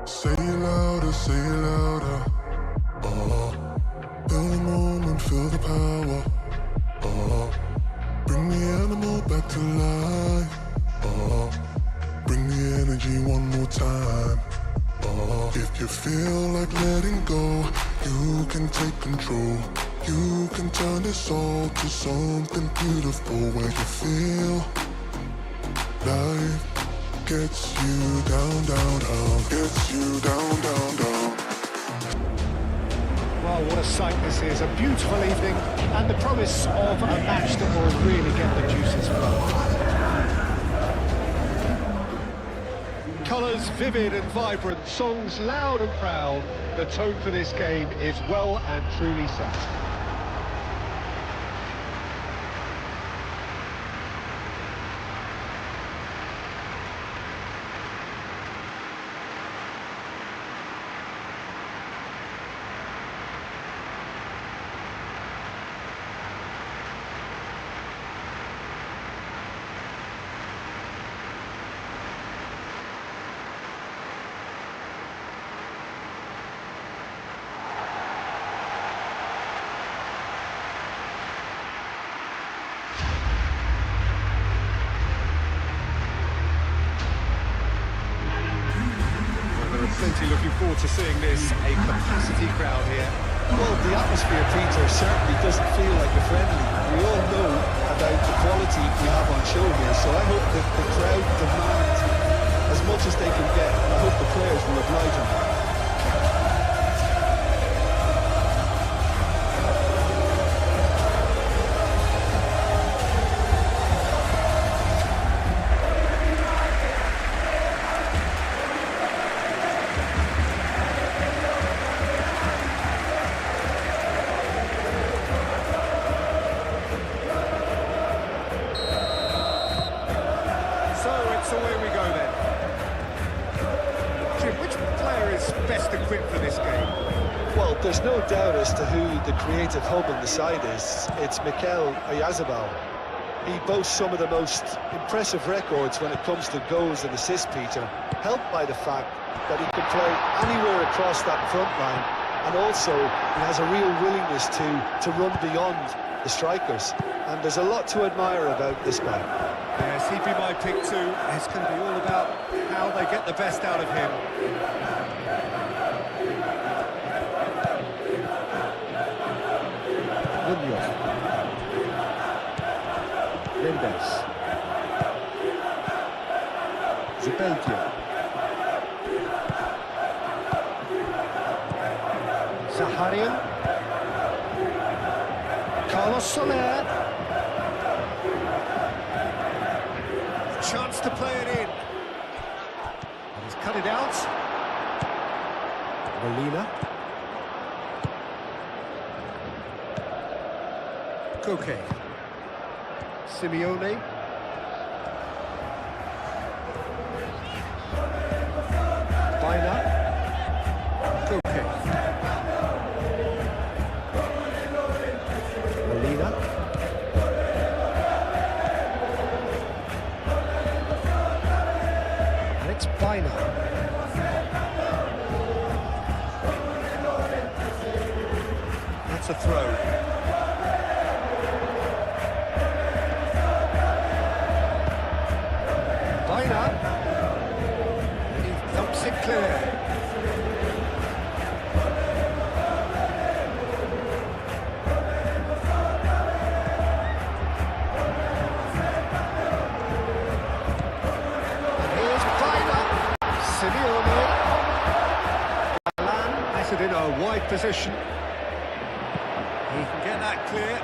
Say it louder, say it louder. Feel the moment, feel the power. Bring the animal back to life. Bring the energy one more time. If you feel like letting go, you can take control. You can turn this all to something beautiful, where you feel life gets you down, down, down, gets you down, down, down. Well, what a sight this is. A beautiful evening and the promise of a match that will really get the juices flowing. Colours vivid and vibrant, songs loud and proud. The tone for this game is well and truly set. Plenty looking forward to seeing this, a capacity crowd here. Well, the atmosphere, Peter, certainly doesn't feel like a friendly. We all know about the quality we have on show here, so I hope that the crowd demand as much as they can get, and I hope the players will oblige them. So away we go then. Jim, which player is best equipped for this game? Well, there's no doubt as to who the creative hub on the side is. It's Mikel Oyarzabal. He boasts some of the most impressive records when it comes to goals and assists, Peter, helped by the fact that he can play anywhere across that front line, and also he has a real willingness to run beyond the strikers, and there's a lot to admire about this guy. Yes, he'd be my pick too. It's going to be all about how they get the best out of him. Munoz. Mendes. Zubeldia. Zaharian. Carlos Soler. Chance to play it in. And he's cut it out. Molina. Koke. Simeone. Baina. Koke. Molina. It's Baina. That's a throw. Baina. And he thumps it clear. Simeone. Alan has it in a wide position. He can get that clear.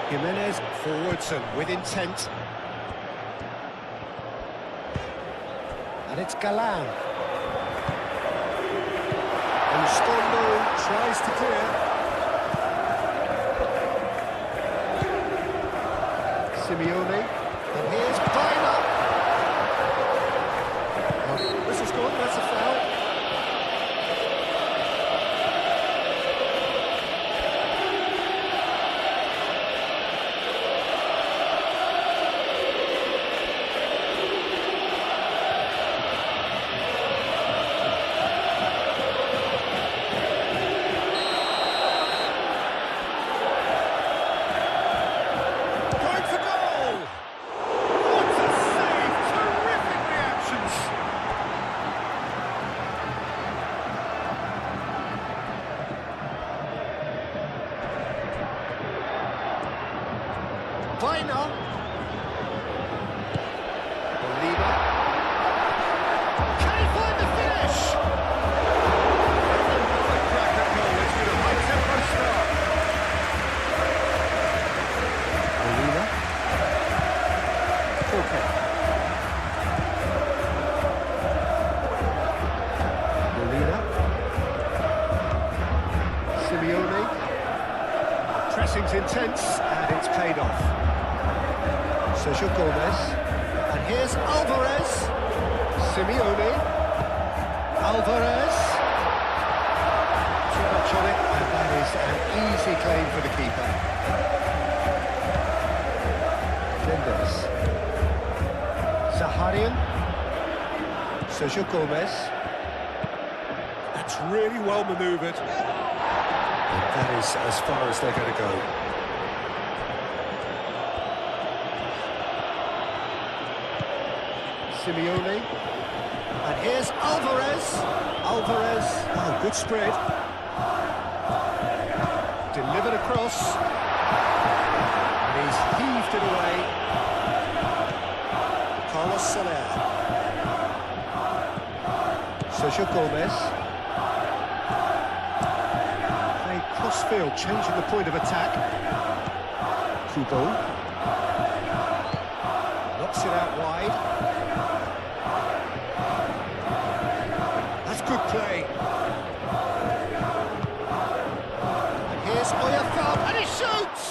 Jimenez forwards and with intent. And it's Galan. And Stondo tries to clear. Simeone. And here's Baina. Oh, this is gone, that's a foul. Gomez. And here's Alvarez. Simeone. Alvarez. Too much on it, and that is an easy claim for the keeper. Mendes. Zaharian. Sergio Gomez. That's really well manoeuvred. And that is as far as they're going to go. Simeone. And here's Alvarez. Alvarez. Oh, good spread. Delivered across. And he's heaved it away. Carlos Soler. Sergio Gomez. Played cross-field, changing the point of attack. Kubo. Knocks it out wide. That's good play. And here's Oyafal, and he shoots!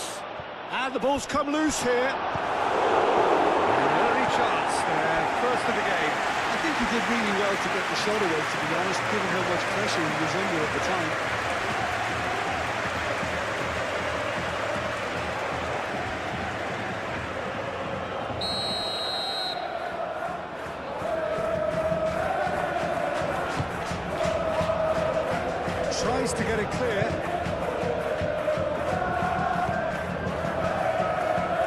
And the ball's come loose here. An early chance there, first of the game. I think he did really well to get the shot away, to be honest, given how much pressure he was under at the time. Tries to get it clear.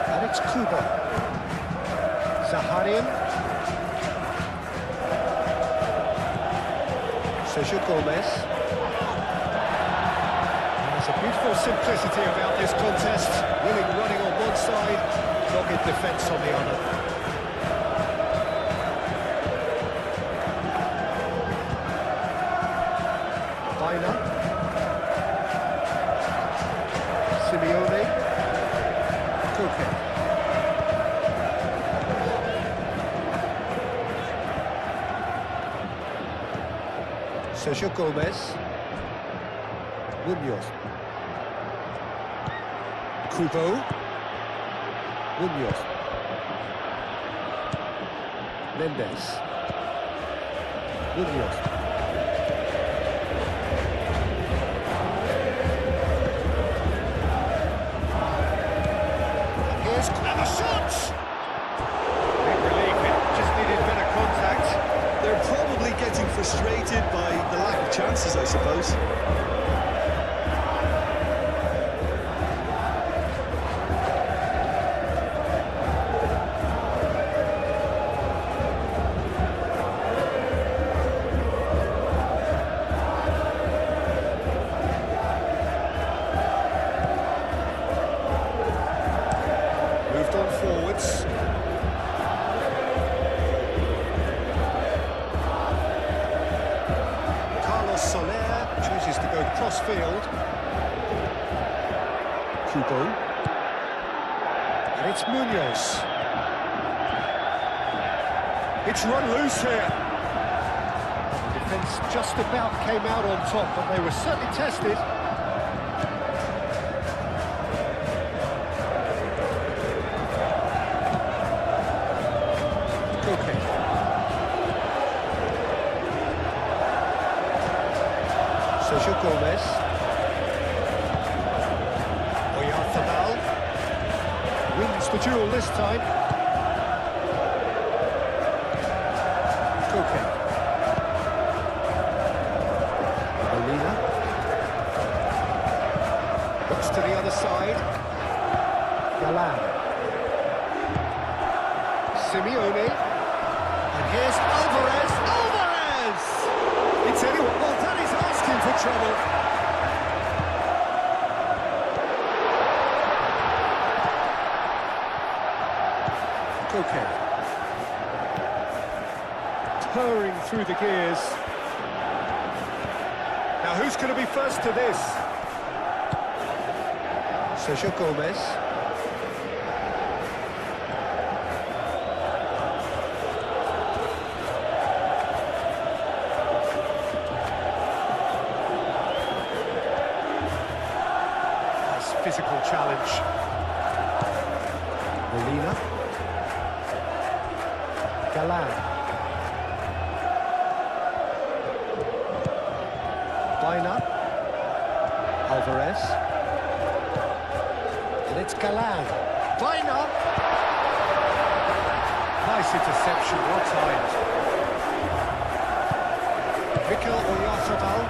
And it's Kuba. Zaharian. Sergio Gomez. There's a beautiful simplicity about this contest. Willing running on one side, dogged defence on the other. Baina. Simeone. Koke. Sergio Gomez. Munoz. Kubo. Munoz. Mendes. Munoz. Here's clever shots! Big relief, it just needed a bit of contact. They're probably getting frustrated by the lack of chances, I suppose. Moved on forwards. Carlos Soler chooses to go cross-field. Kubo. And it's Munoz. It's run loose here. The defence just about came out on top, but they were certainly tested. Okay. Sergio Gomez. Oyarzabal. Wins the duel this time. Koke. Molina. Looks to the other side. Galan. Simeone. And here's Alvarez. Alvarez! It's anyone. Well, that is asking for trouble. Koke. Purring through the gears. Now who's going to be first to this? Sergio Gomez. Nice physical challenge. Molina. Galan. Baina. Alvarez. And it's Galan. Baina. Nice interception, well timed. Mikel Oyarzabal.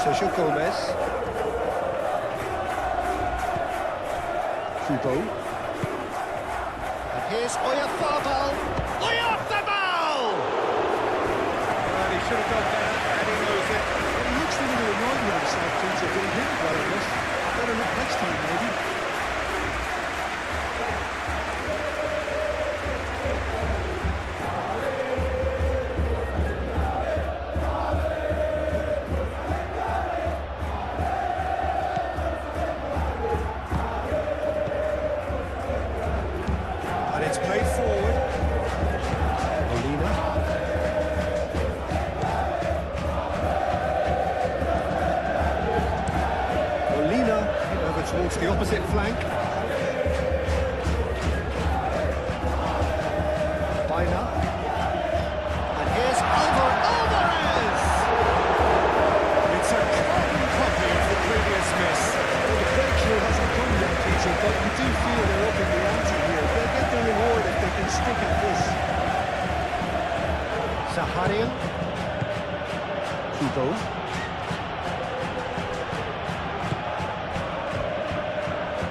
Sergio Gomez. Kubo. And here's Oyarzabal. Oyarzabal! Well, he should have got that, and he knows it. Well, he looks a little annoyed with himself, Peter, but he didn't well enough. Better luck next time, maybe. And it's played forward. Molina. Molina over towards the opposite flank. Baina. And here's Alvarez! It's a carbon copy of the previous miss. Well, the breakthrough hasn't come yet, Peter, but you do feel they're up in the ante here. They'll get the reward if they can stick at this. Zaharian. Kubo.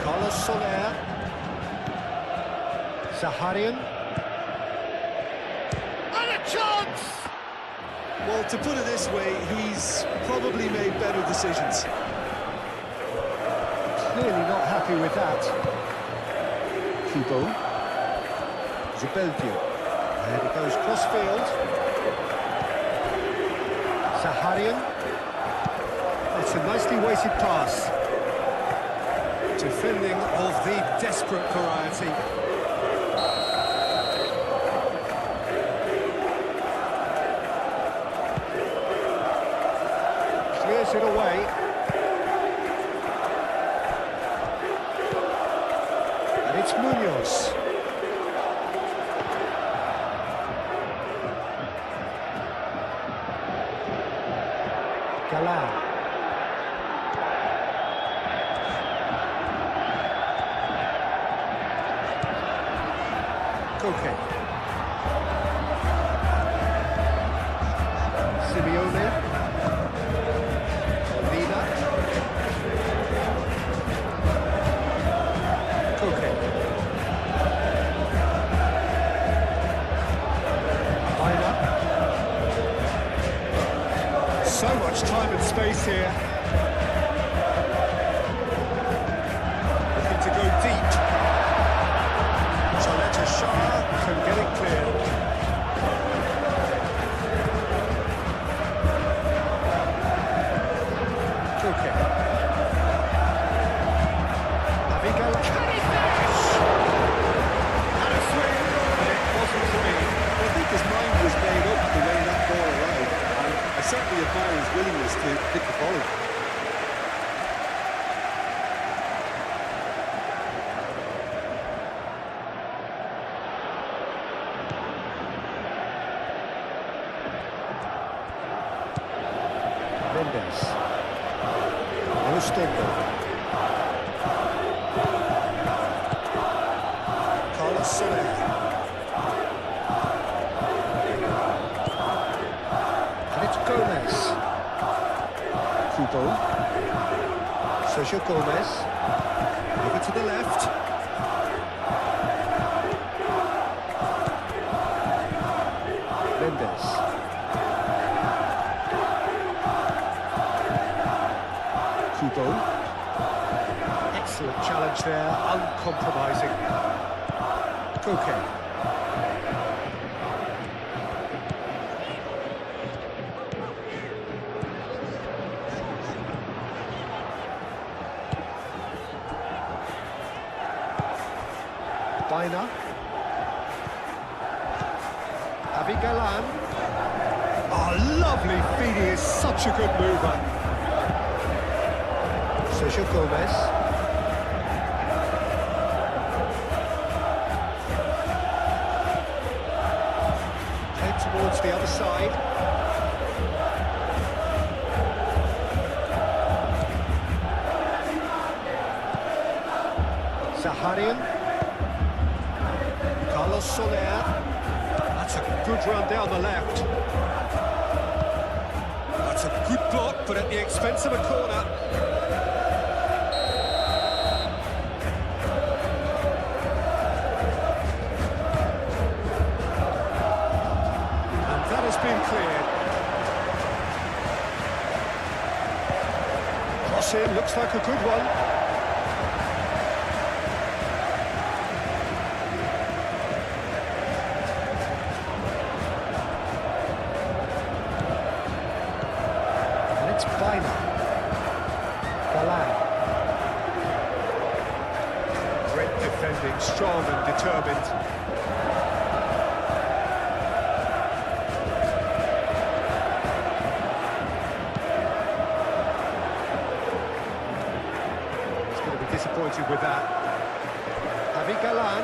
Carlos Soler. Zaharian. And a chance! Well, to put it this way, he's probably made better decisions. Clearly not happy with that. Kubo. Zubeldia. And it goes cross-field. Zaharian. That's a nicely weighted pass. Defending of the desperate variety. Clears it away. And it's Munoz. Galan. Koke. Simeone. Molina. Koke. Baina. So much time and space here. Looking to go deep. Chaleta Shah can get it clear. Okay. Abigail. Can he finish? And a swing, but it wasn't to be. I think his mind was made up the way that ball arrived, and I certainly admire his willingness to hit the volley. Mendes. Ostendo. Carlos Soler. And it's Gomez. Kubo. Sergio Gomez. Over to the left. Mendes. Kubo. Excellent challenge there, uncompromising. Koke. Baina. Galan. Oh, lovely feed, he is such a good mover. Sergio Gomez. Zaharian. Carlos Soler. That's a good run down the left. That's a good block, but at the expense of a corner. And that has been cleared. Cross in, looks like a good one. Great defending, strong and determined. He's going to be disappointed with that. Javi Galan.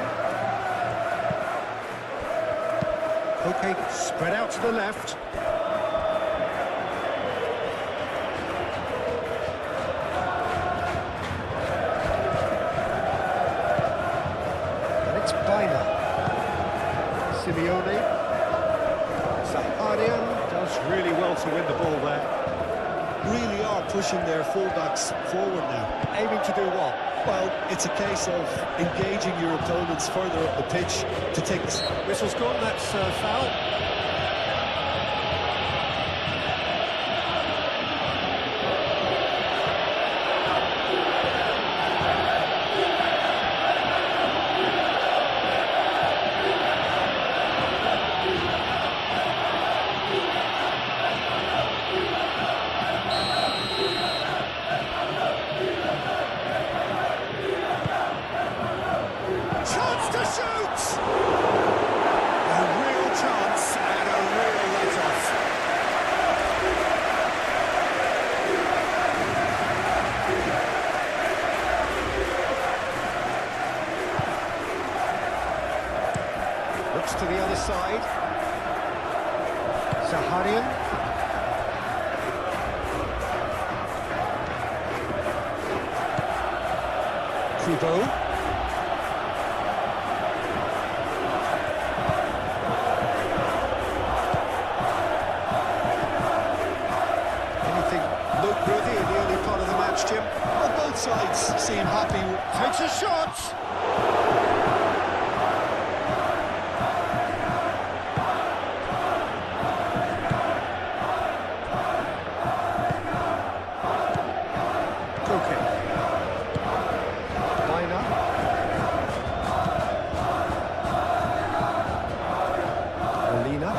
Okay, spread out to the left. Simeone. Zaharian does really well to win the ball there. Really are pushing their fullbacks forward now. Aiming to do what? Well, it's a case of engaging your opponents further up the pitch to take this. Whistle's gone, that's foul. Chance to shoot! A real chance and a real let-off. Looks to the other side. Zaharian. Kubo. Noteworthy in the early part of the match, Jim. Well, both sides seem happy. Takes a shot. Koke. Liner. Molina.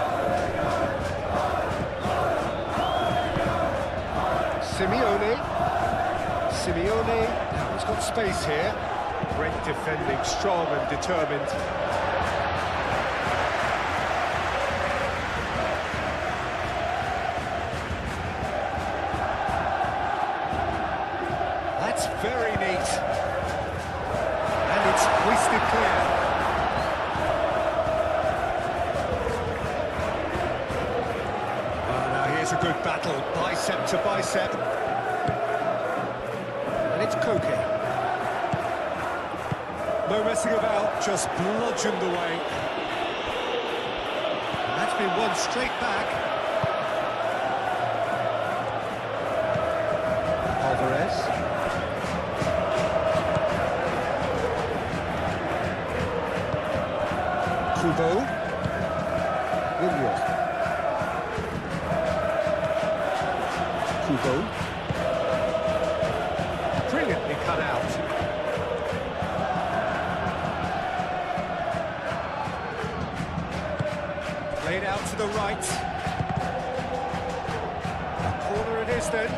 Simeone, he's got space here. Great defending, strong and determined. That's very neat. And it's hoisted clear. Oh, now here's a good battle, bicep to bicep. And it's Koke. No messing about, just bludgeoned away. And that's been won straight back. Alvarez. Kubo. Williams. Kubo. Brilliantly cut out. Played out to the right. A corner it is then.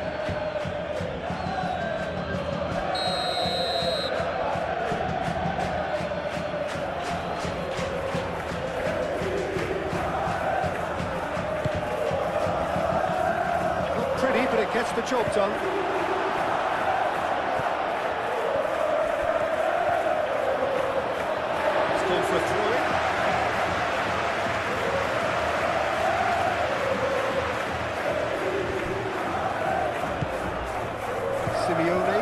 Not pretty, but it gets the job done. It's gone for a throw-in. Simeone.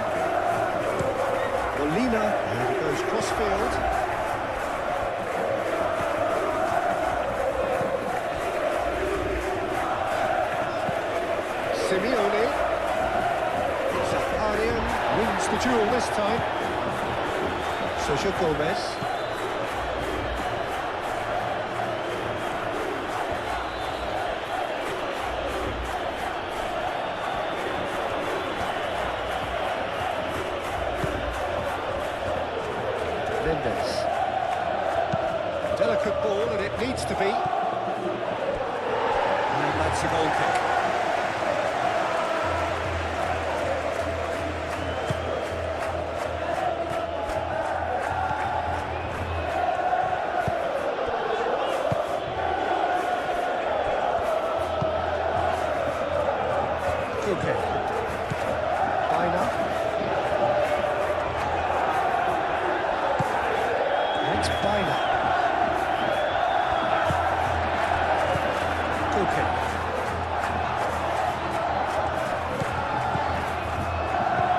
Molina. There he goes. midfield. Simeone. Zaharian wins the duel this time. Sergio Gomez. Mendes. Delicate ball, and it needs to be. And that's a goal kick. Okay. Bina. It's Bina. Okay.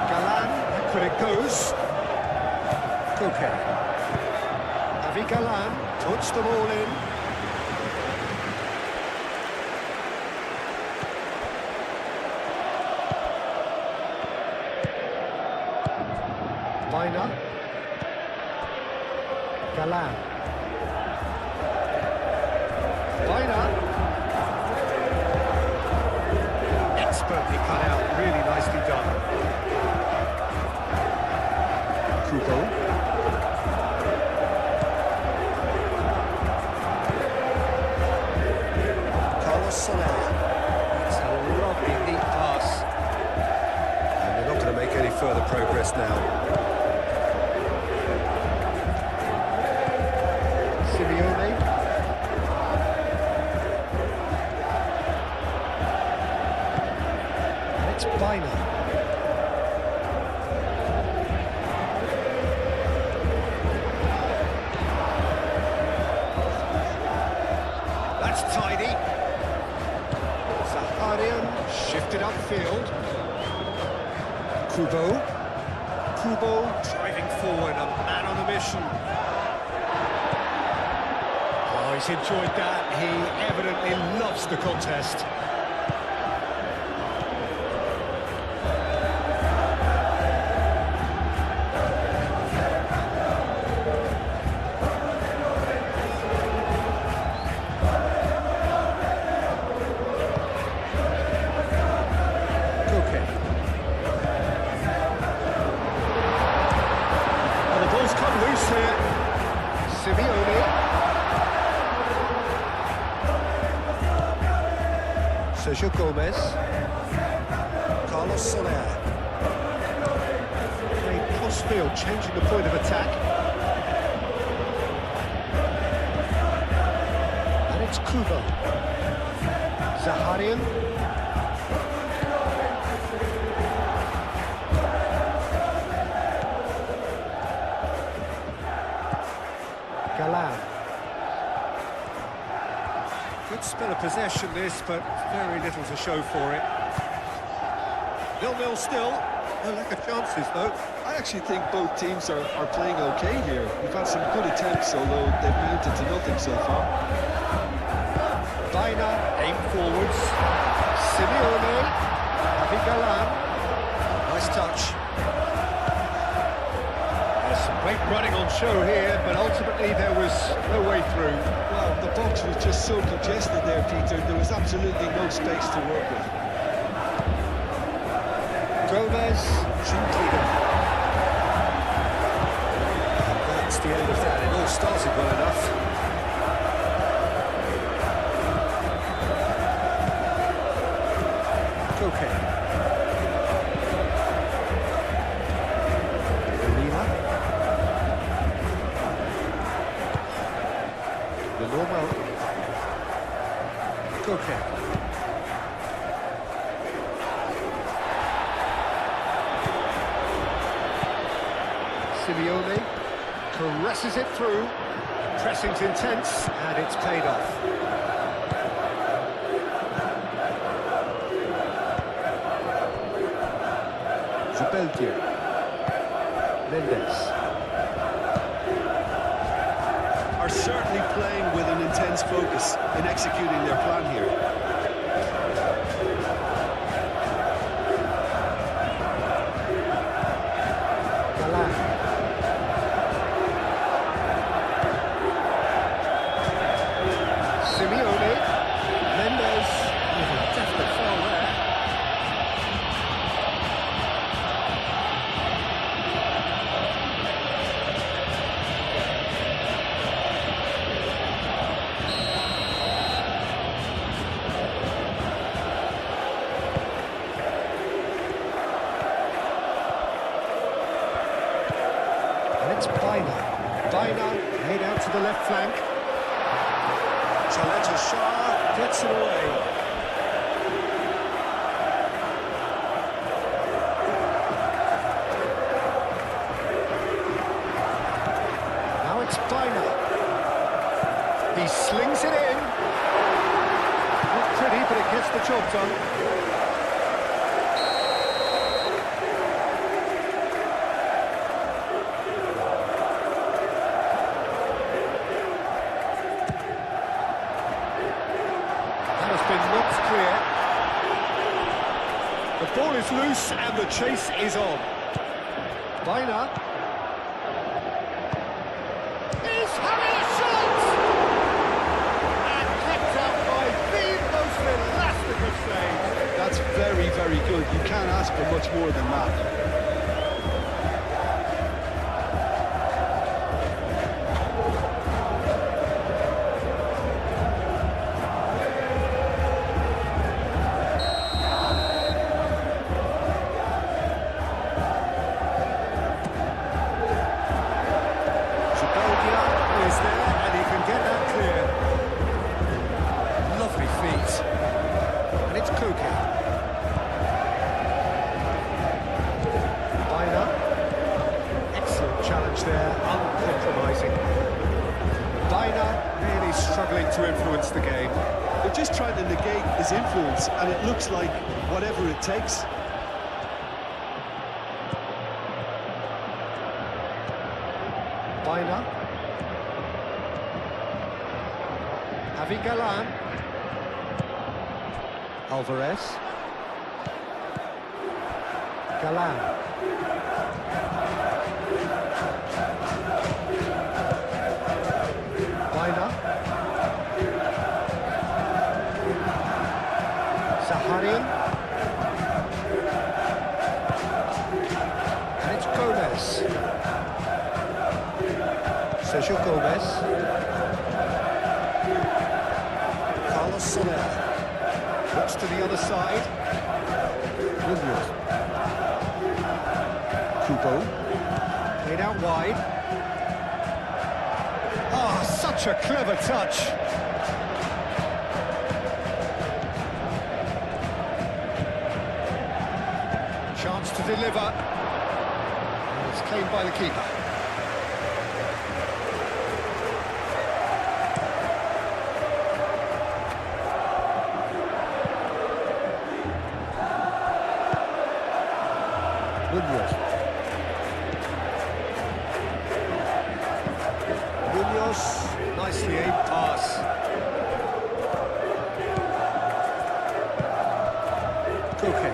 Galan, but it goes. Okay. Avi Galan puts the ball in. Bina. Galan. Bina. Expertly cut out, really nicely done. Kubo. Carlos Soler. It's a lovely neat pass. And they're not going to make any further progress now. Simeone. And it's Bina. That's tidy. Zaharian shifted upfield. Kubo. Kubo driving forward, a man on a mission. Oh, he's enjoyed that. He evidently loves the contest. Okay. Oh, the ball's come loose here. Simeone. Sergio Gomez. Carlos Soler. Playing cross-field, changing the point of attack. And it's Kubo. Zaharian. Galan. Good spell of possession this, but very little to show for it. 0-0 still. No lack of chances though. I actually think both teams are playing okay here. We've had some good attempts, although they've mounted to nothing so far. Bina, aim forwards. Simeone. Avi Galan. Nice touch. There's some great running on show here, but ultimately there was no way through. Well, the box was just so congested there, Peter. There was absolutely no space to work with. Gomez, Junqueira. And that's the end of that. It all started well enough. Okay. Lima. The normal. Okay. Simeone caresses it through. Pressing's intense, and it's paid off. Zubeldia. Mendes. are certainly playing with an intense focus in executing their plan here. It's Bina laid out to the left flank. Chaleta Shah gets it away. Now it's Bina. He slings it in. Not pretty, but it gets the job done. The ball is loose and the chase is on. Bina is having a shot! And kept out by the most elastic of saves. That's very, very good. You can't ask for much more than that. There, uncompromising. Bina really struggling to influence the game. They're just trying to negate his influence, and it looks like whatever it takes. Bina. Javi Galan. Alvarez. Galan. Saharin. And it's Gomez. Sergio Gomez. Carlos Soler. Looks to the other side. Woodward. Kubo. Played out wide. Ah, such a clever touch. Chance to deliver. And it's claimed by the keeper. Woodward. Munoz, nicely aimed pass. Koke.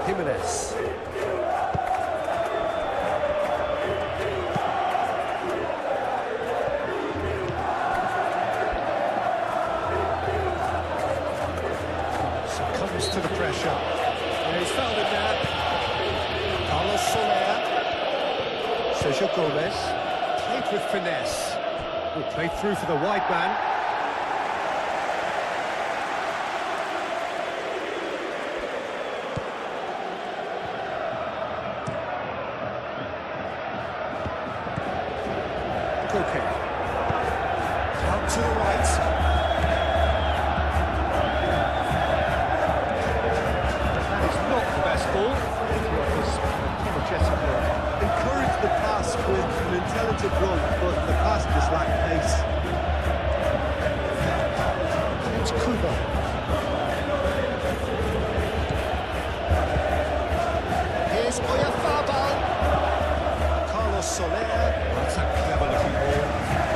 Jimenez. Succumbs to the pressure. And he's fouled it there. Carlos Soler. Sergio Gomez. Played with finesse. Played through for the wide man. Okay. Out to the right. That is not the best ball. He offers apologetic work. Encourage the pass with an intelligent run, but the pass just lacked pace. And it's Kubo. Here's Oyafabal. Carlos Soler. That's a clever looking ball.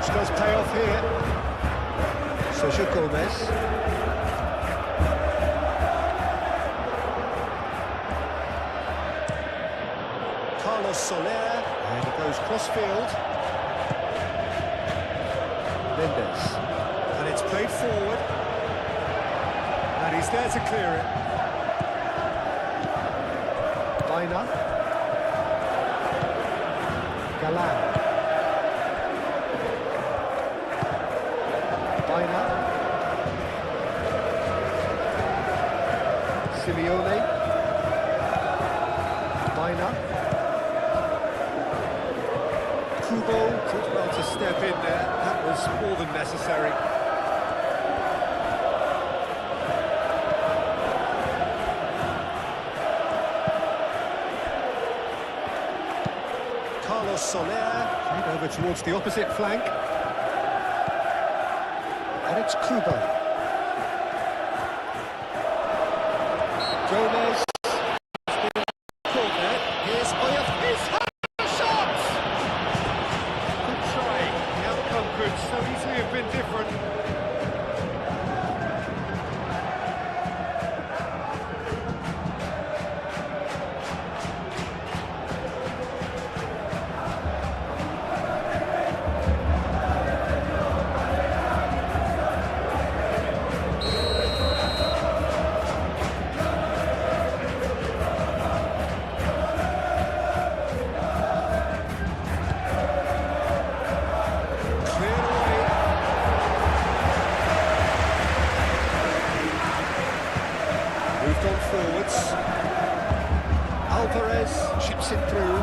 Which does pay off here. Sergio Gomez. Carlos Soler, and he goes cross-field. Mendes, and it's played forward. And he's there to clear it. Baina. Galan. Baina. Simeone. Baina. Kubo did well to step in there. That was more than necessary. Carlos Soler, played over towards the opposite flank. And it's Kubo. Gomez. Corner. Here's Oyav. He's had a shot! Good try. The outcome could so easily have been different. Alvarez chips it through.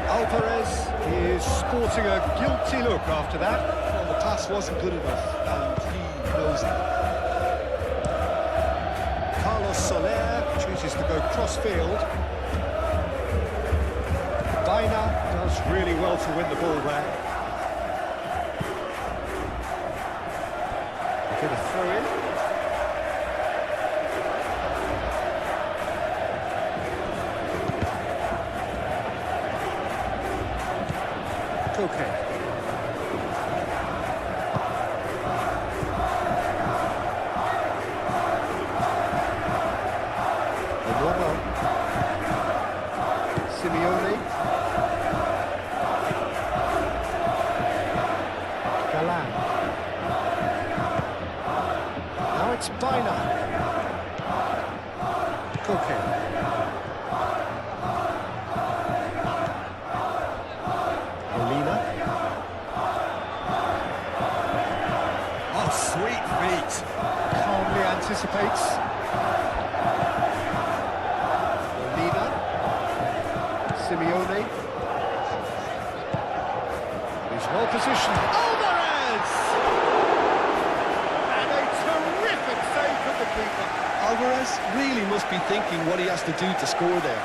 Alvarez is sporting a guilty look after that. Well, the pass wasn't good enough, and he knows it. Carlos Soler chooses to go cross-field. Baina does really well to win the ball there. Get a throw in. Okay. Simeone. Galan. Now it's Baina. Okay. Sweet feet. Calmly anticipates. Molina. Simeone. He's well positioned. Alvarez! And a terrific save from the keeper. Alvarez really must be thinking what he has to do to score there.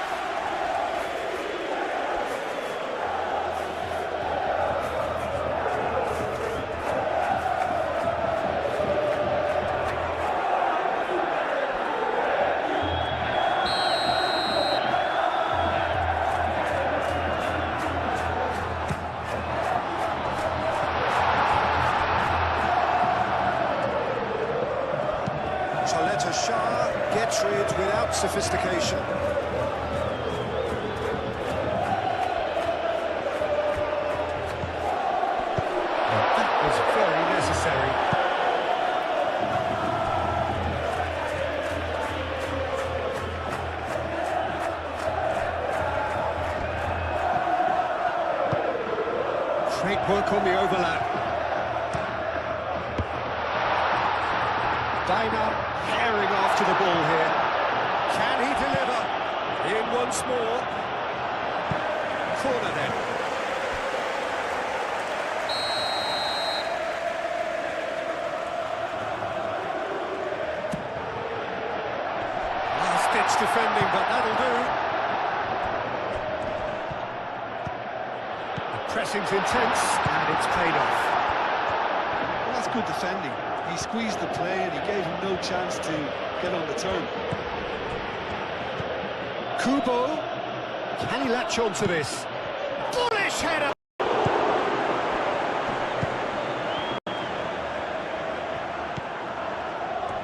Shah gets rid without sophistication. That was very necessary. Great work on the overlap. Baina herring after the ball here. Can he deliver? In once more. Corner then. Last-ditch defending, but that'll do. The pressing's intense, and it's paid off. Well, that's good defending. He squeezed the play and he gave him no chance to get on the turn. Kubo, can he latch on to this? Bullish header!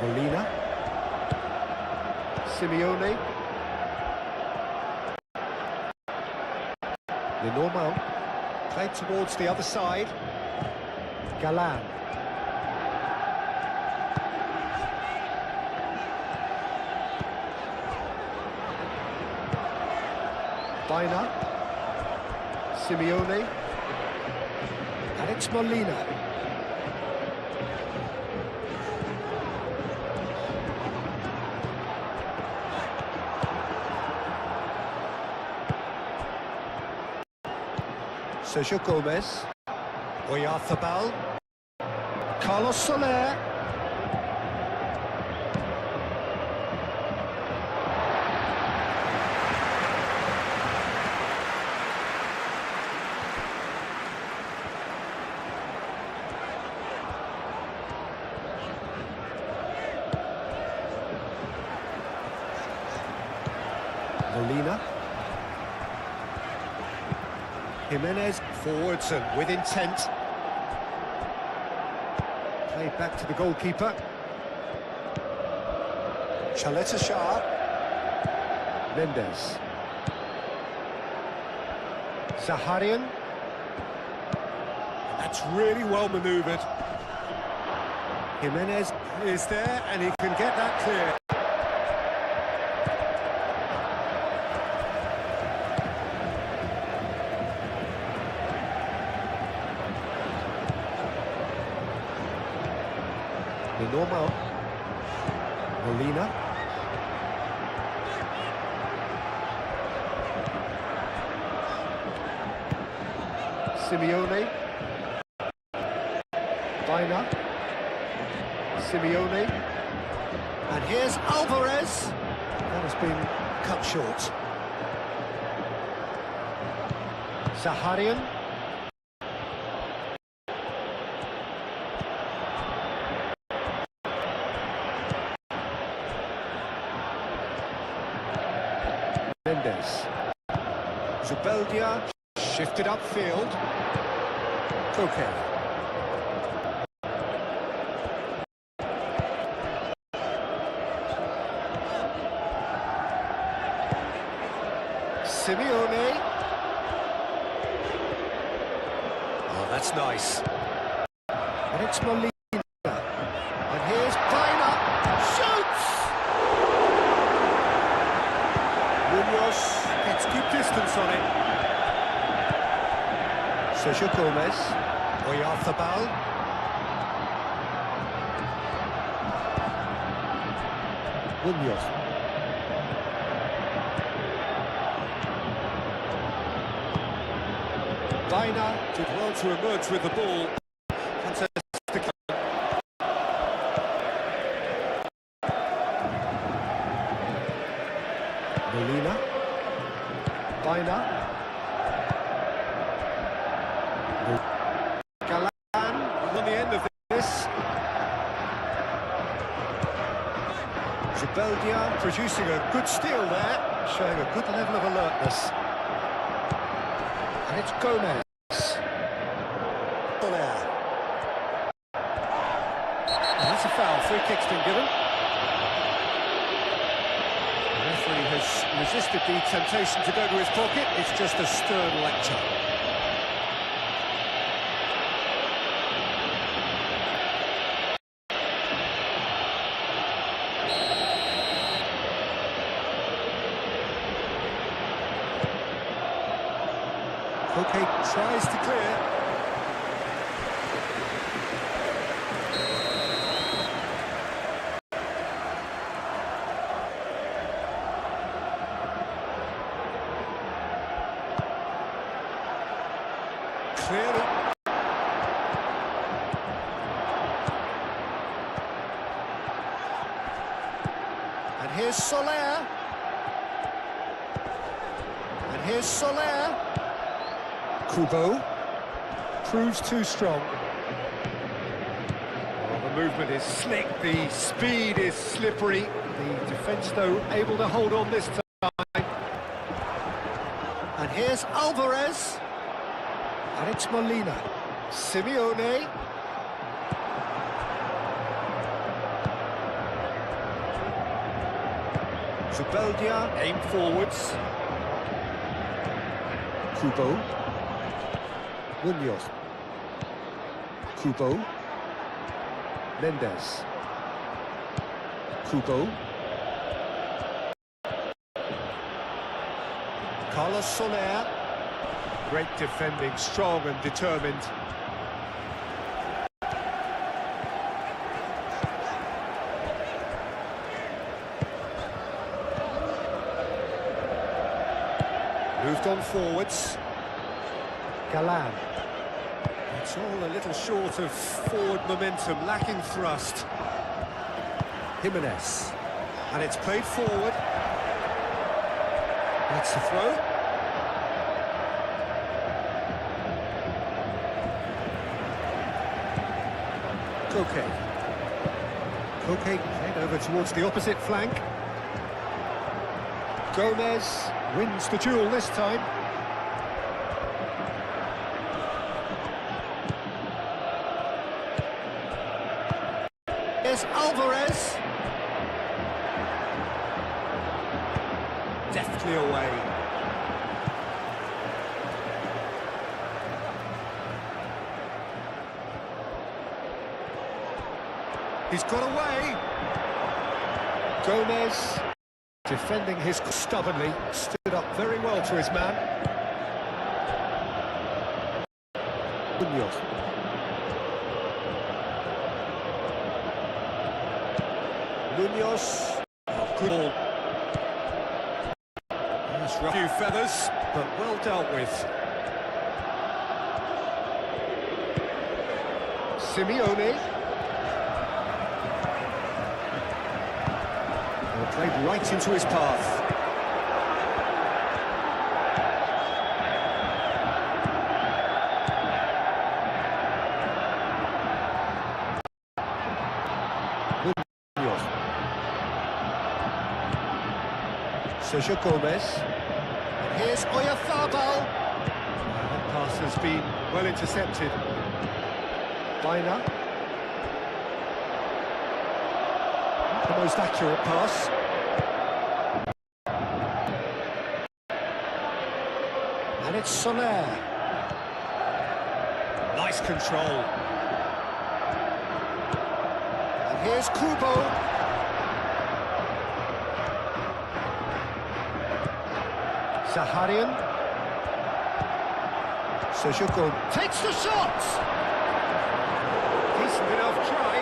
Molina. Simeone. Lenormand. Played towards the other side. Galan. Baina. Simeone. And it's Molina. Sergio Gomez. Oyarzabal. Carlos Soler. Molina. Jimenez forwards and with intent. Played back to the goalkeeper. Chaleta Shah. Mendes. Zaharian. And that's really well manoeuvred. Jimenez is there and he can get that clear. Lenormand. Molina. Simeone. Baina. Simeone. And here's Alvarez. That has been cut short. Zaharian. Mendes. Zubeldia shifted upfield. Koke. Simeone. Oh, that's nice. And it's Molina. And here's Baina. Shoots! Munoz gets good distance on it. Sergio Gomez. Oyarzabal. Munoz. Baina did well to emerge with the ball. Fantastic. Molina. Baina. Galan on the end of this. Zubeldia producing a good steal there, showing a good level of alertness. And it's Gomez. There. And that's a foul. Free kick's been given. The referee has resisted the temptation to go to his pocket. It's just a stern lecture. Okay, tries to clear. Clear it. And here's Soler. And here's Soler. Kubo proves too strong. Well, the movement is slick, the speed is slippery. The defence, though, able to hold on this time. And here's Alvarez. And it's Molina. Simeone. Zubeldia, aim forwards. Kubo. Munoz. Kubo. Mendes. Kubo. Carlos Soler. Great defending, strong and determined. Moved on forwards. Galan. It's all a little short of forward momentum, lacking thrust. Jimenez. And it's played forward. That's the throw. Koke played over towards the opposite flank. Gomez wins the duel this time. Here's Alvarez. Deftly away. He's got away. Gomez defending his stubbornly, stood up very well to his man. Munoz. Munoz. Oh, good ball. A few feathers, but well dealt with. Simeone. Played right into his path. Sergio Gomez. And here's Oyarzabal. That pass has been well intercepted. Baina. The most accurate pass. And it's Soler. Nice control. And here's Kubo. Zaharian. Sergio Gomez takes the shot. Decent enough try.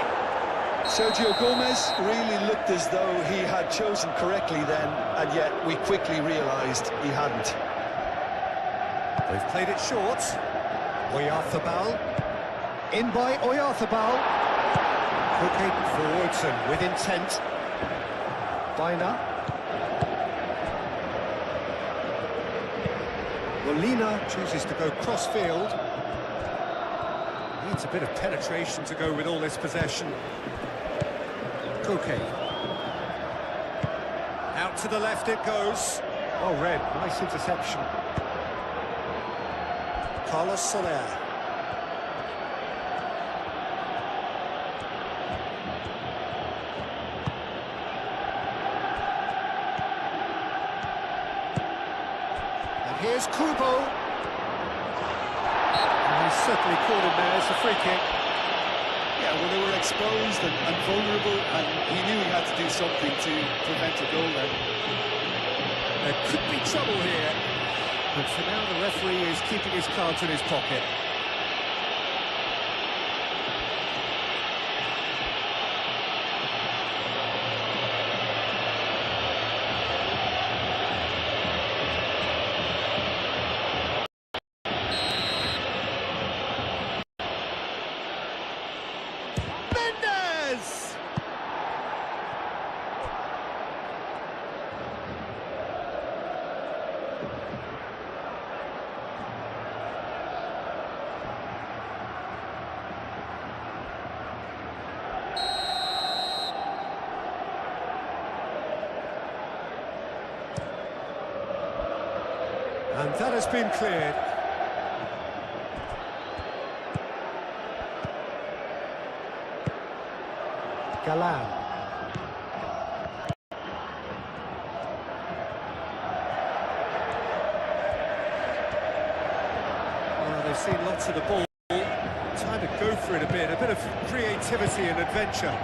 Sergio Gomez really looked as though he had chosen correctly then, and yet we quickly realised he hadn't. They've played it short. Oyarzabal. In by Oyarzabal. Heightened forwards and with intent. Baina. Molina chooses to go cross-field. Needs a bit of penetration to go with all this possession. Koke. Out to the left it goes. Oh, Red, nice interception. Carlos Soler. And here's Kubo. And he's certainly caught him there. It's a free kick. Yeah, well, they were exposed and vulnerable, and he knew he had to do something to prevent a goal then. There could be trouble here. But for now, the referee is keeping his cards in his pocket. Mendes! And that has been cleared. Galan. to the ball. Time to go for it a bit of creativity and adventure.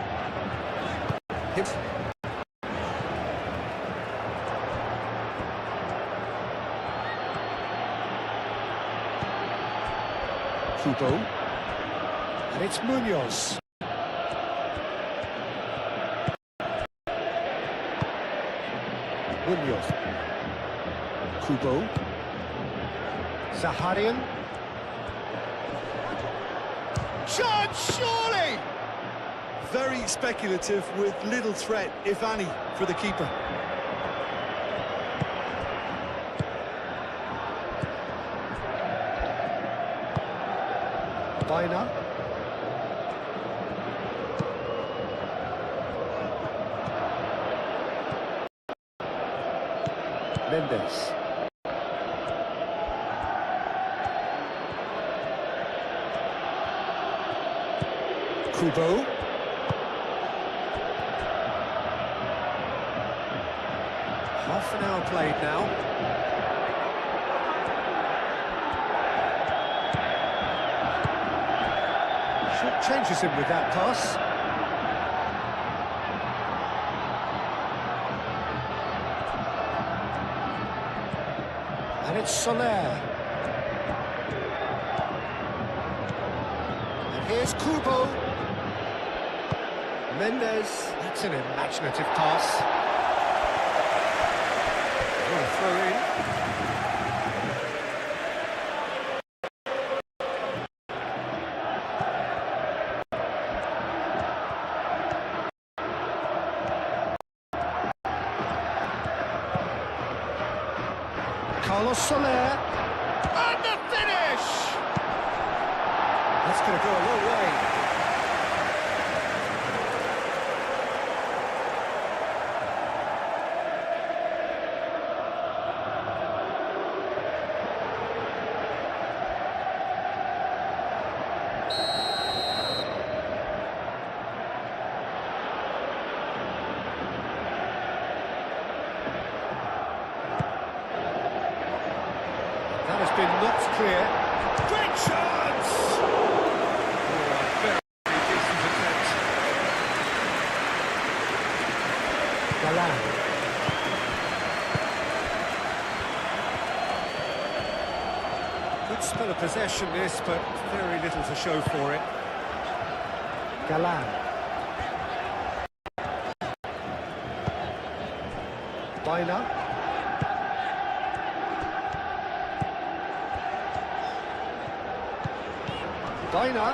Kubo. And it's Munoz. Munoz. Kubo. Zaharian. Chance, surely! Very speculative with little threat, if any, for the keeper. Baina. Mendes. Kubo. Half an hour played now. Short changes him with that pass. And it's Soler. And here's Kubo. Mendes. That's an imaginative pass. What a throw in. Soler, and the finish! That's going to go a long way. That has been knocked clear. Great chance! Oh, very decent attempt. Galan. Good spell of possession this, but very little to show for it. Galan. Baina. Baina.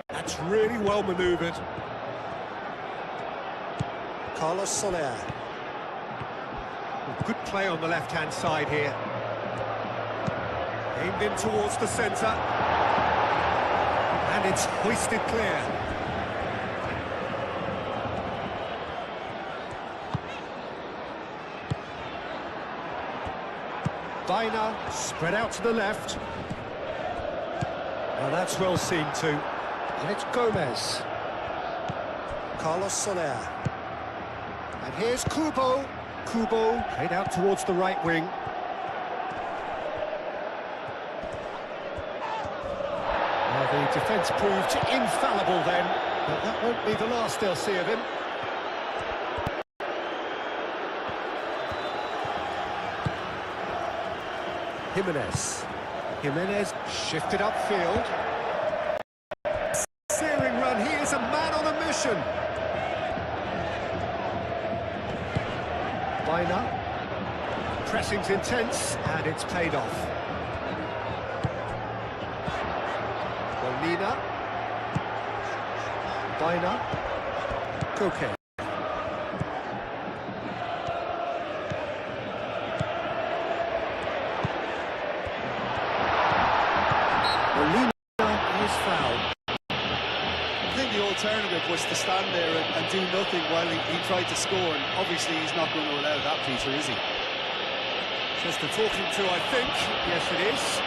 That's really well manoeuvred. Carlos Soler. Good play on the left-hand side here. Aimed in towards the centre. And it's hoisted clear. Baina, spread out to the left. Now that's well seen too. And it's Gomez. Carlos Soler. And here's Kubo. Kubo, played out towards the right wing. Well, the defence proved infallible then, but that won't be the last they'll see of him. Jimenez shifted upfield. Searing run, he is a man on a mission. Baina. Pressing's intense, and it's paid off. Molina. Baina. Koke. Molina is fouled. I think the alternative was to stand there and do nothing while he tried to score, and obviously he's not going to allow that, Peter, is he? Just the talking to, I think. Yes, it is.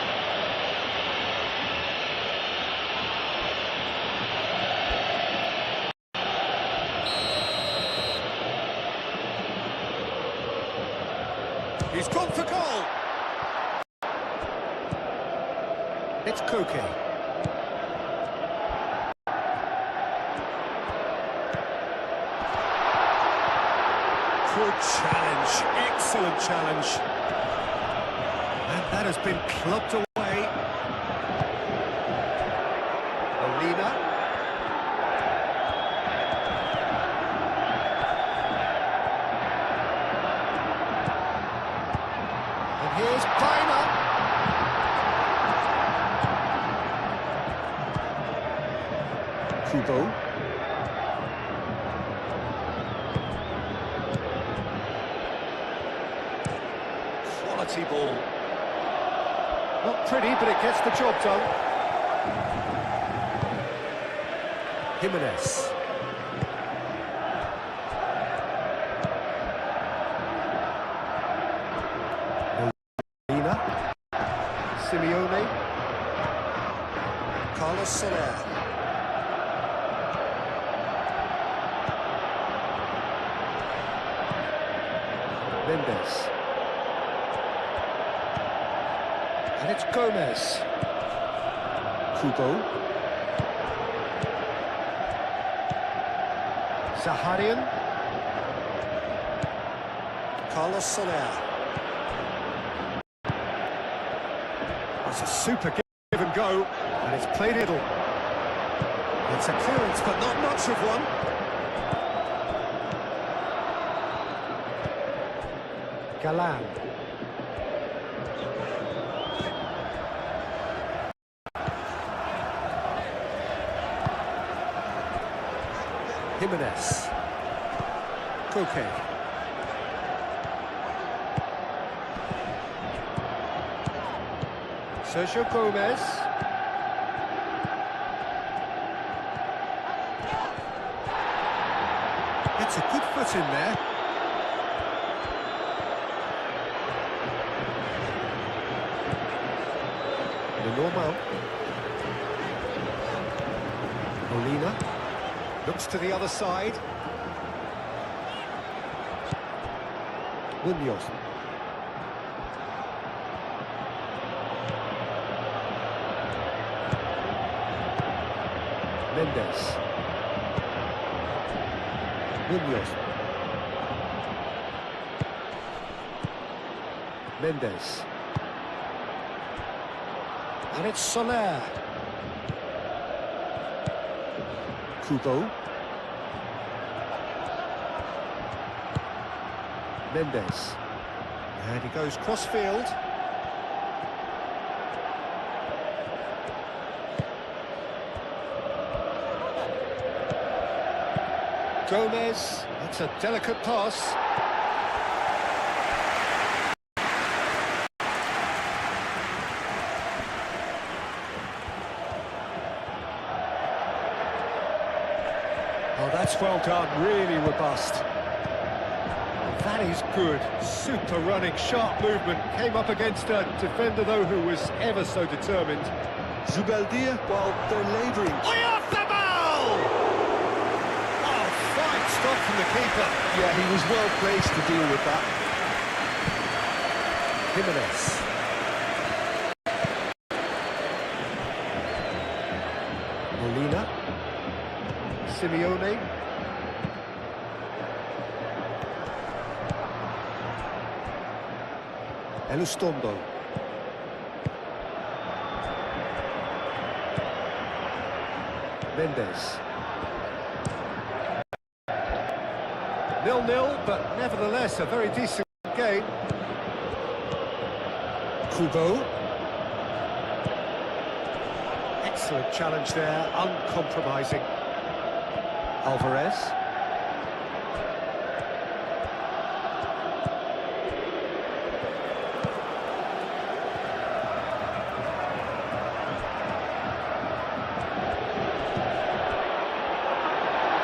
He's gone for goal. It's Koke. Good challenge, excellent challenge. And that has been clubbed away. Molina. And here's Baina. Kubo. Quality ball. Not pretty, but it gets the job done. Jimenez. Molina. Simeone. Carlos Soler. Mendes. And it's Gomez. Kubo. Zaharian. Carlos Soler. That's a super give and go, and it's played idle. It's a clearance, but not much of one. Galan. Jimenez. Koke. Sergio Gomez. Gets a good foot in there. Normal. Molina looks to the other side. Munoz. Mendes. Munoz. Mendes. And it's Soler. Kubo. Mendes. And he goes cross-field. Gomez. That's a delicate pass. Oh, that's well done, really robust. That is good, super running, sharp movement. Came up against a defender, though, who was ever so determined. Zubeldia, well, they're labouring. Way off the ball! Oh, fine stop from the keeper. Yeah, he was well placed to deal with that. Jimenez. Molina. Simeone. Elustondo. Mendes. 0-0, but nevertheless a very decent game. Kubo. Excellent challenge there, uncompromising. Alvarez.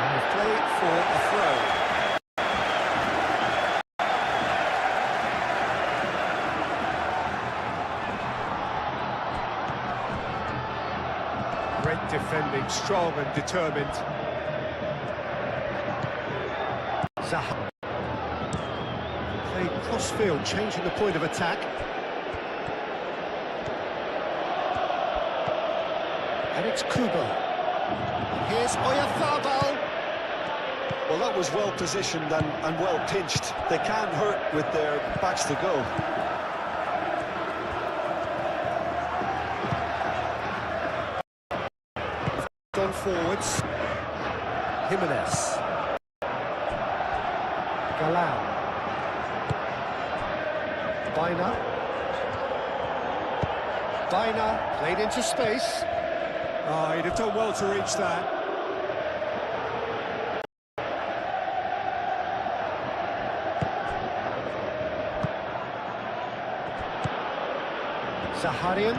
And play for a throw. Great defending, strong and determined. Played cross-field, changing the point of attack. And it's Kubo. Here's Oyarzabal. Well, that was well positioned and well pinched. They can't hurt with their backs to go. Gone forwards. Jimenez. Galan. Baina played into space. Oh, he'd have done well to reach that. Zaharian.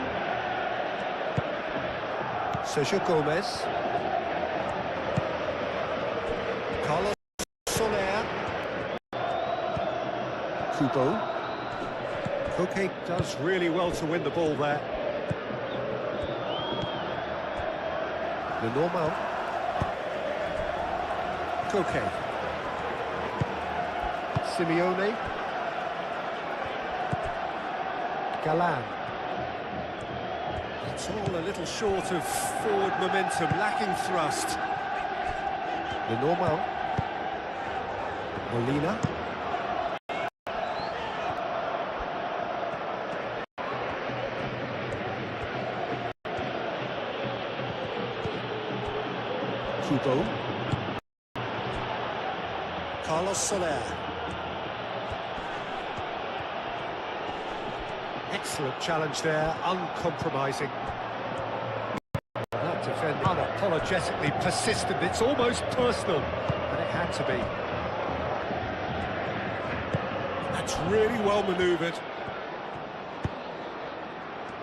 Sergio Gomez. Carlos Soler. Kubo. Koke does really well to win the ball there. Lenormand. Koke. Simeone. Galan. It's all a little short of forward momentum, lacking thrust. Lenormand. Molina. Kubo. Carlos Soler. Excellent challenge there, uncompromising. That defender unapologetically persistent, it's almost personal, and it had to be. That's really well manoeuvred.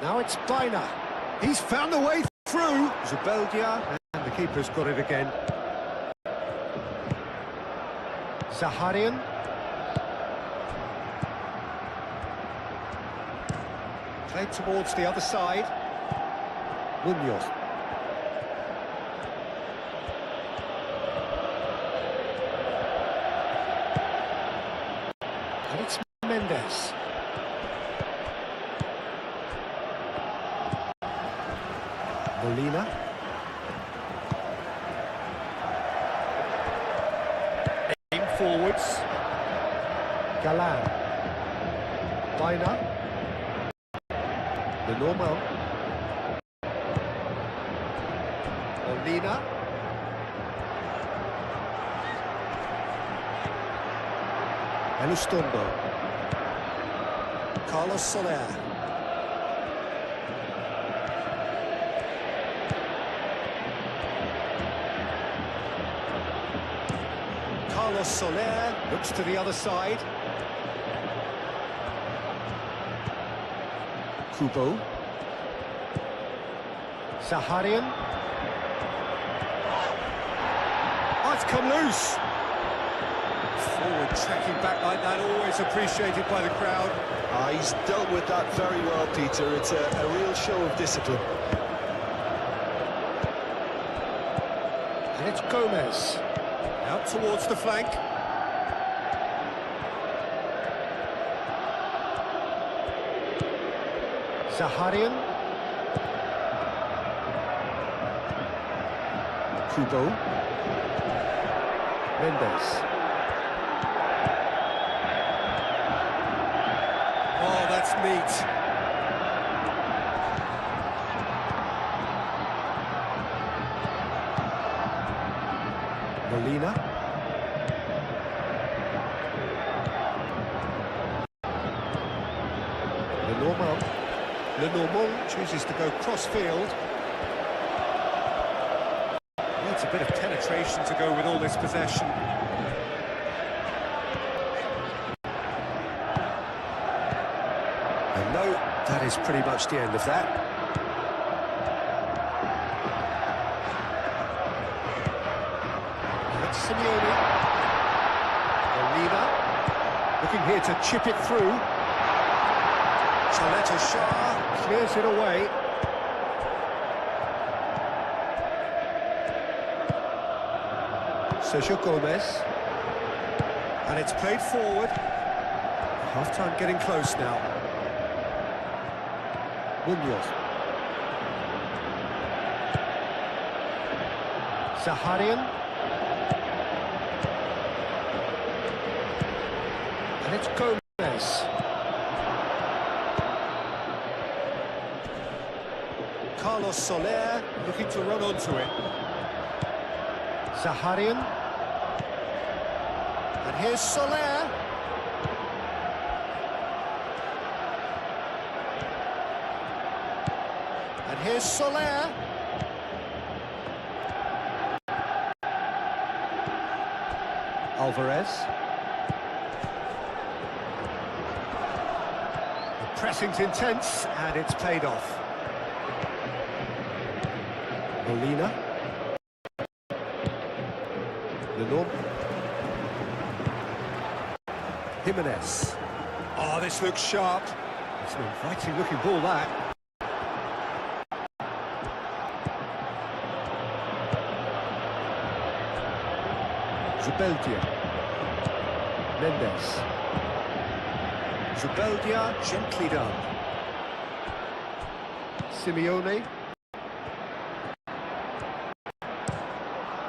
Now it's Baina. He's found the way through. Zubeldia, and the keeper's got it again. Zaharian. Played towards the other side. Munoz. And it's Mendes. Molina. Aim forwards. Galan. Baina. Lenormand. Molina. Elustondo. Carlos Soler. Carlos Soler looks to the other side. Kubo. Zaharian. Oh, it's come loose. Forward tracking back like that, always appreciated by the crowd. He's dealt with that very well, Peter. It's a real show of discipline. And it's Gomez. Out towards the flank. Zaharian. Kubo. Mendes. Oh, that's neat. Molina. Lenormand chooses to go cross-field. Needs a bit of penetration to go with all this possession. And no, that is pretty much the end of that. That's Simeone. Molina looking here to chip it through. Chaleta Shah clears it away. Sergio Gomez. And it's played forward. Half-time getting close now. Munoz. Zaharian. And it's Gomez. Carlos Soler looking to run onto it. Zaharian. And here's Soler. And here's Soler. Alvarez. The pressing's intense, and it's paid off. Molina. Lenore. Jimenez. Oh, this looks sharp. It's an inviting looking ball, that. Zubeldia. Mendes. Zubeldia, gently done. Simeone.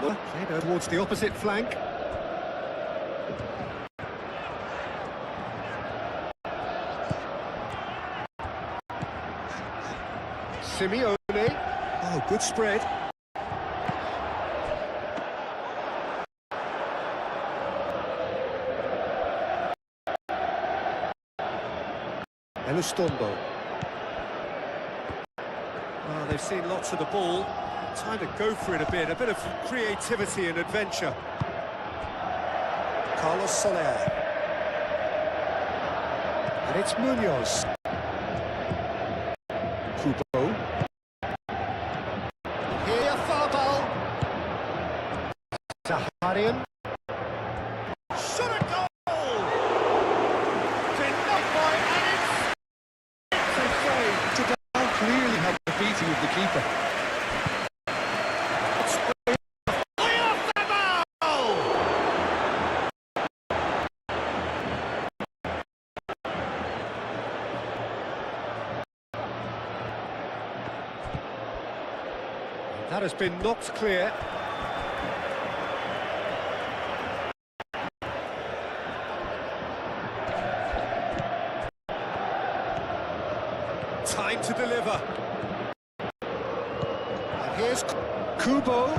Played towards the opposite flank. Simeone. Oh, good spread. Elistondo. Oh, they've seen lots of the ball. Time to go for it a bit of creativity and adventure. Carlos Soler. And it's Munoz. Kubo. Here, Farbal. Zaharian. Shot a goal! Denied by Alex. It's a save. Today clearly had the beating of the keeper. That has been knocked clear. Time to deliver. And here's Kubo.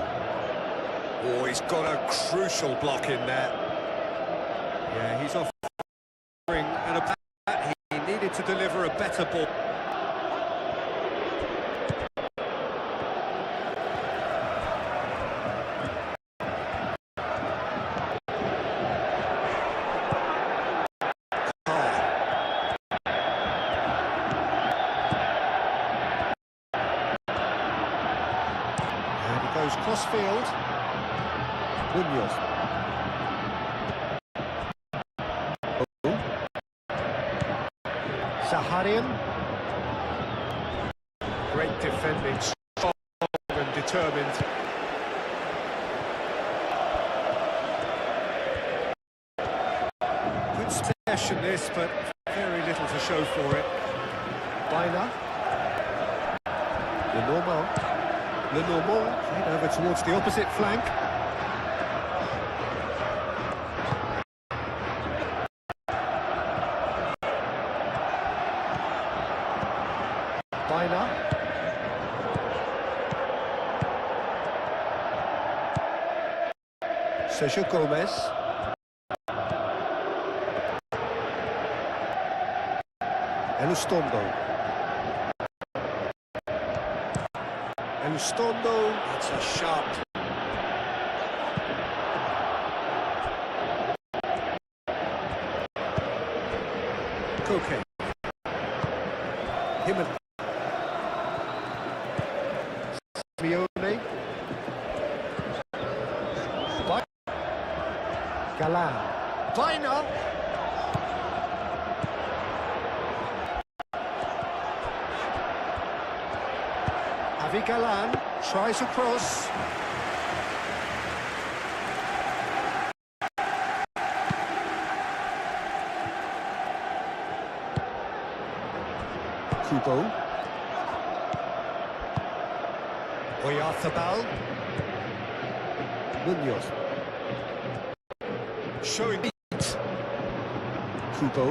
Oh, he's got a crucial block in there. Yeah, he's offering and a bat. He needed to deliver a better ball. Goes cross-field. Munoz. Zaharian. Great defending, strong and determined. Good session this, but very little to show for it. Bina. Lenormand, played over towards the opposite flank. Bina. Sergio Gomez. Elistondo. Elistondo, that's a sharp. Koke. Jimenez. Simeone. Galan. Bina. Galan tries a cross. Kubo. Oyarthabal. Munoz. Showing it. Kubo.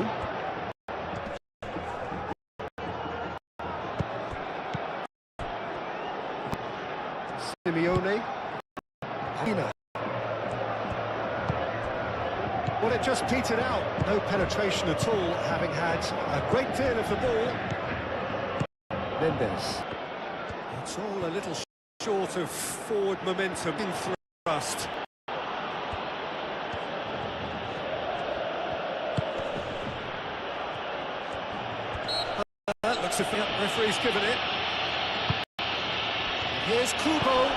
Simeone. Hina. Well, it just petered out. No penetration at all, having had a great deal of the ball. Mendes. It's all a little short of forward momentum in thrust. That looks as if the referee's given it. Here's Kubo.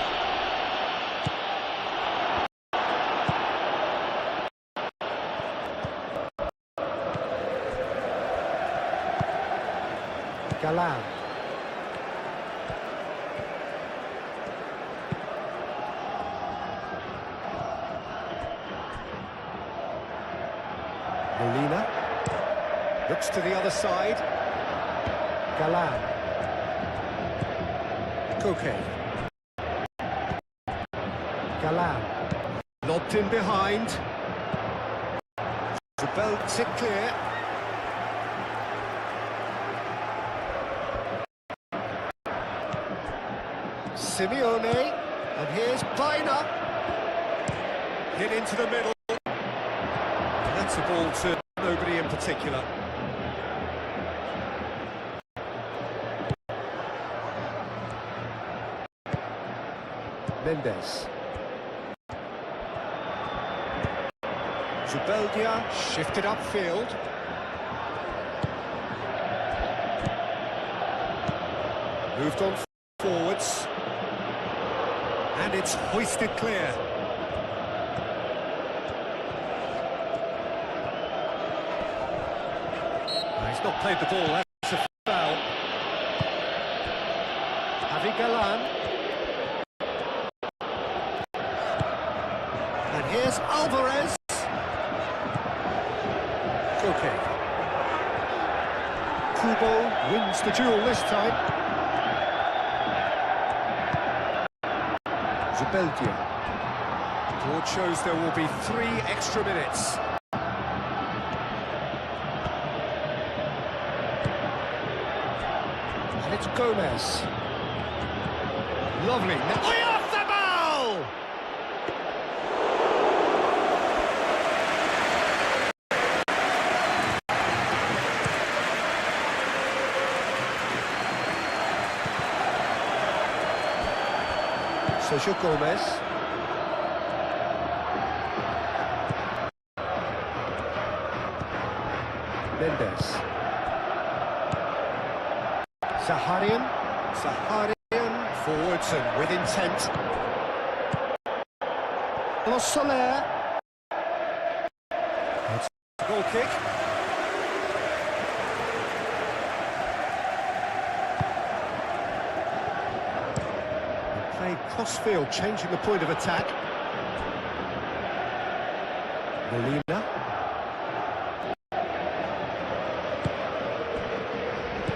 Galan. Molina. Looks to the other side. Galan. Koke. Galan. Lobbed in behind. The belts it clear. Simeone, and here's Bina. Hit into the middle. And that's a ball to nobody in particular. Mendes. Zubeldia shifted upfield. Moved on forwards. And it's hoisted clear. He's not played the ball, that's a foul. Javi Galan. And here's Alvarez. Koke. Kubo wins the duel this time. Zubeldia. Board shows there will be 3 extra minutes. And it's Gomez. Lovely. Oyarthabal! Sergio Gomez. Mendes. Saharian. Forwards and with intent. Carlos Soler. It's a goal kick. Played cross-field, changing the point of attack. Molina.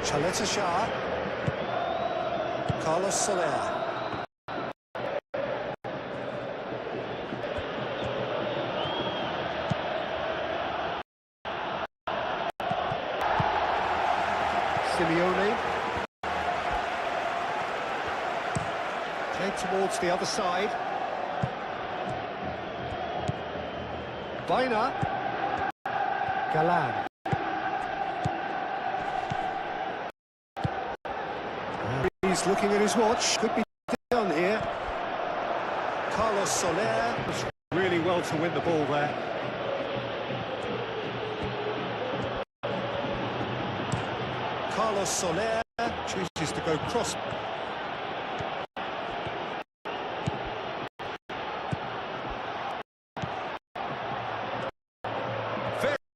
Chaleta Shah. Carlos Soler. Simeone. Played towards the other side. Bina. Galan. He's looking at his watch. Could be done here. Carlos Soler was really well to win the ball there. Carlos Soler chooses to go cross.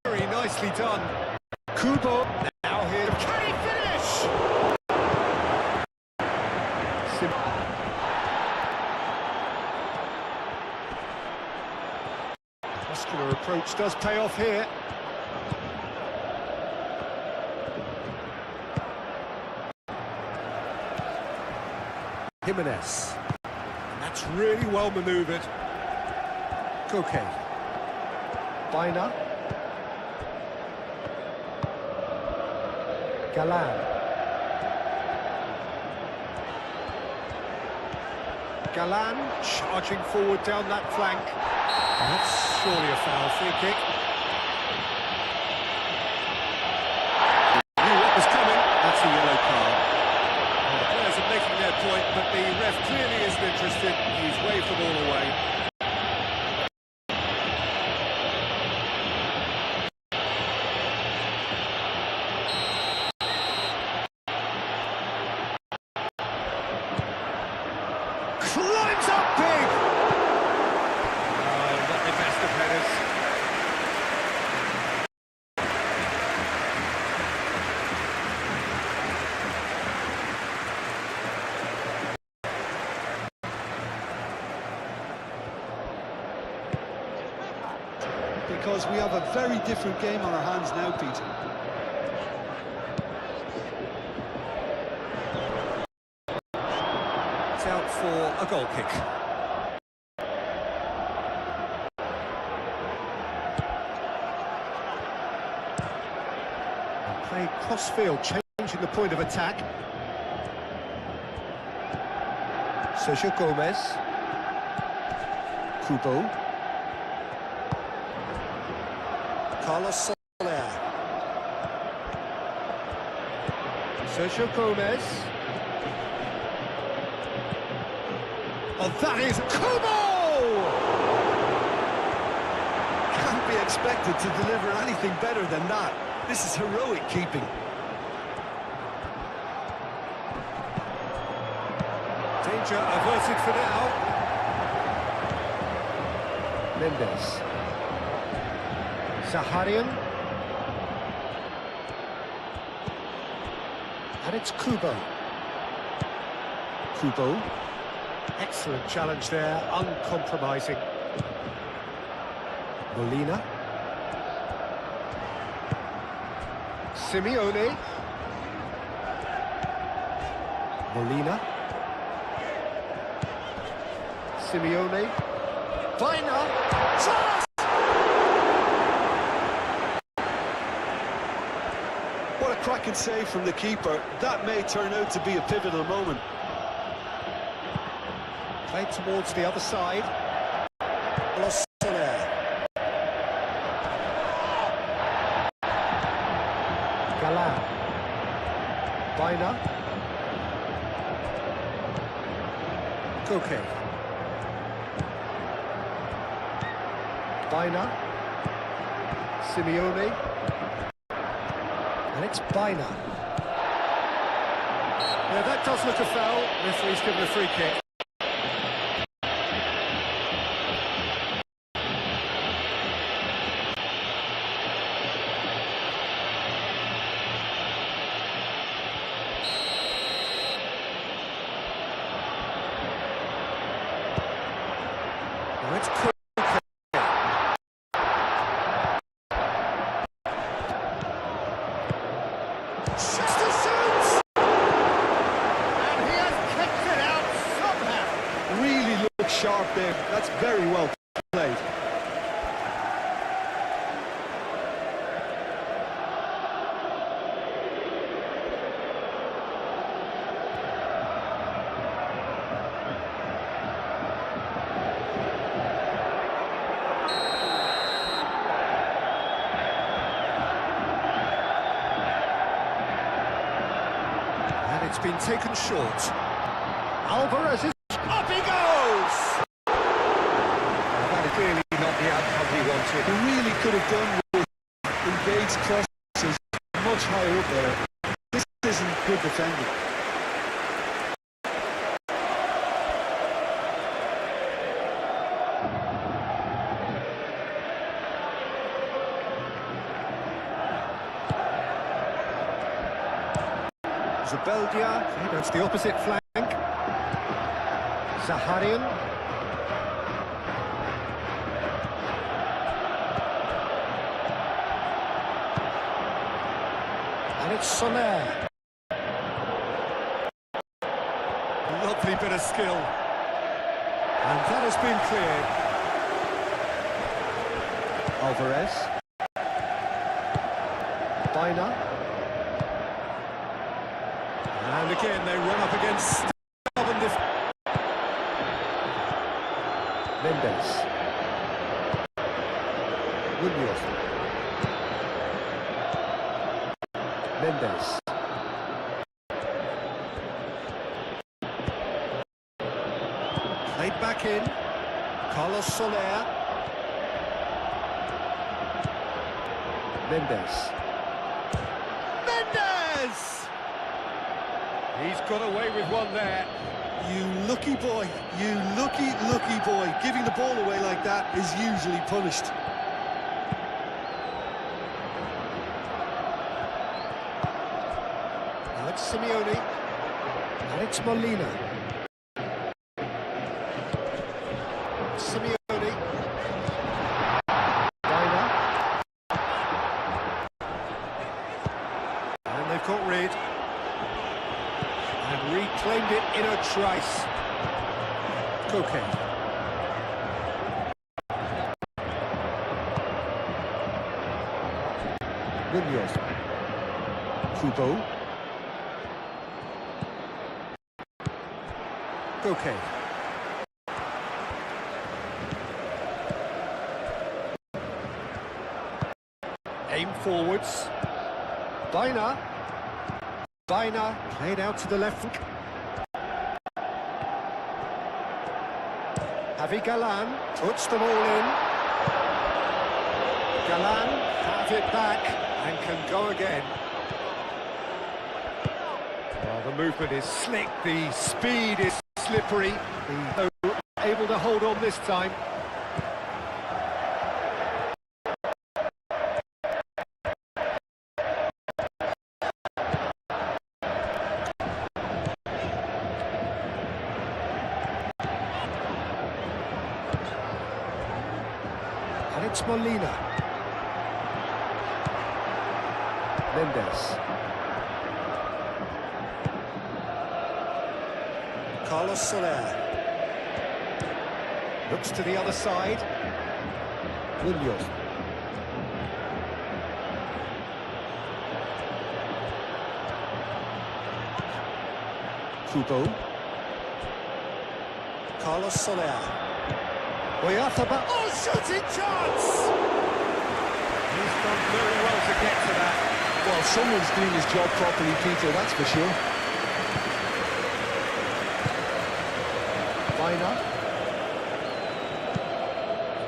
Very nicely done. Kubo now here. Can he finish? Muscular approach does pay off here. Jimenez. And that's really well manoeuvred. Koke. Bina. Galan. Galan charging forward down that flank. And that's surely a foul. Free kick. Knew what was coming. That's a yellow card. Well, the players are making their point, but the ref clearly isn't interested. He's waved the ball away. Climbs up big! Oh, not the best of headers. Because we have a very different game on our hands now, Peter. It's out for a goal kick. And play cross-field, changing the point of attack. Sergio Gomez. Kubo. Carlos Soler. Sergio Gomez. Oh, that is Kubo! Can't be expected to deliver anything better than that. This is heroic keeping. Danger averted for now. Mendes. Zaharian. And it's Kubo. Kubo. Excellent challenge there, uncompromising. Molina. Simeone. Molina. Simeone. Bina. Chance! What a cracking save from the keeper. That may turn out to be a pivotal moment. Played towards the other side. Carlos Soler. Galan. Bina. Koke. Bina. Simeone. And it's Bina. Yeah, that does look a foul. Referee's given a free kick. It's Koke. Just a chance! And he has kicked it out somehow. Really looks sharp there. That's very well played. It's been taken short. Alvarez is up he goes! That is clearly not the outcome he wanted. He really could have done with engaged crosses much higher up there. This isn't good defending. Zubeldia, that's the opposite flank. Zaharian. And it's Soler. Lovely bit bit of skill. And that has been cleared. Alvarez. Bina. And again, they run up against stubborn Mendes. Munoz. Mendes. Played back in. Carlos Soler. Mendes. Mendes! He's got away with one there. You lucky boy, you lucky boy. Giving the ball away like that is usually punished. Now it's Simeone. And it's Molina. Simeone. Bina. And they've got rid. And reclaimed it in a trice. Koke. Munoz. Kubo. Koke. Aim forwards. Bina. Bina played out to the left flank. Javi Galan puts them all in. Galan have it back and can go again. Well, the movement is slick, the speed is slippery. He's able to hold on this time. And it's Molina. Mendes. Carlos Soler. Looks to the other side. Munoz. Kubo. Carlos Soler. Oyarzábal. Oh, shooting chance! He's done very well to get to that. Well, someone's doing his job properly, Peter, that's for sure. Bina.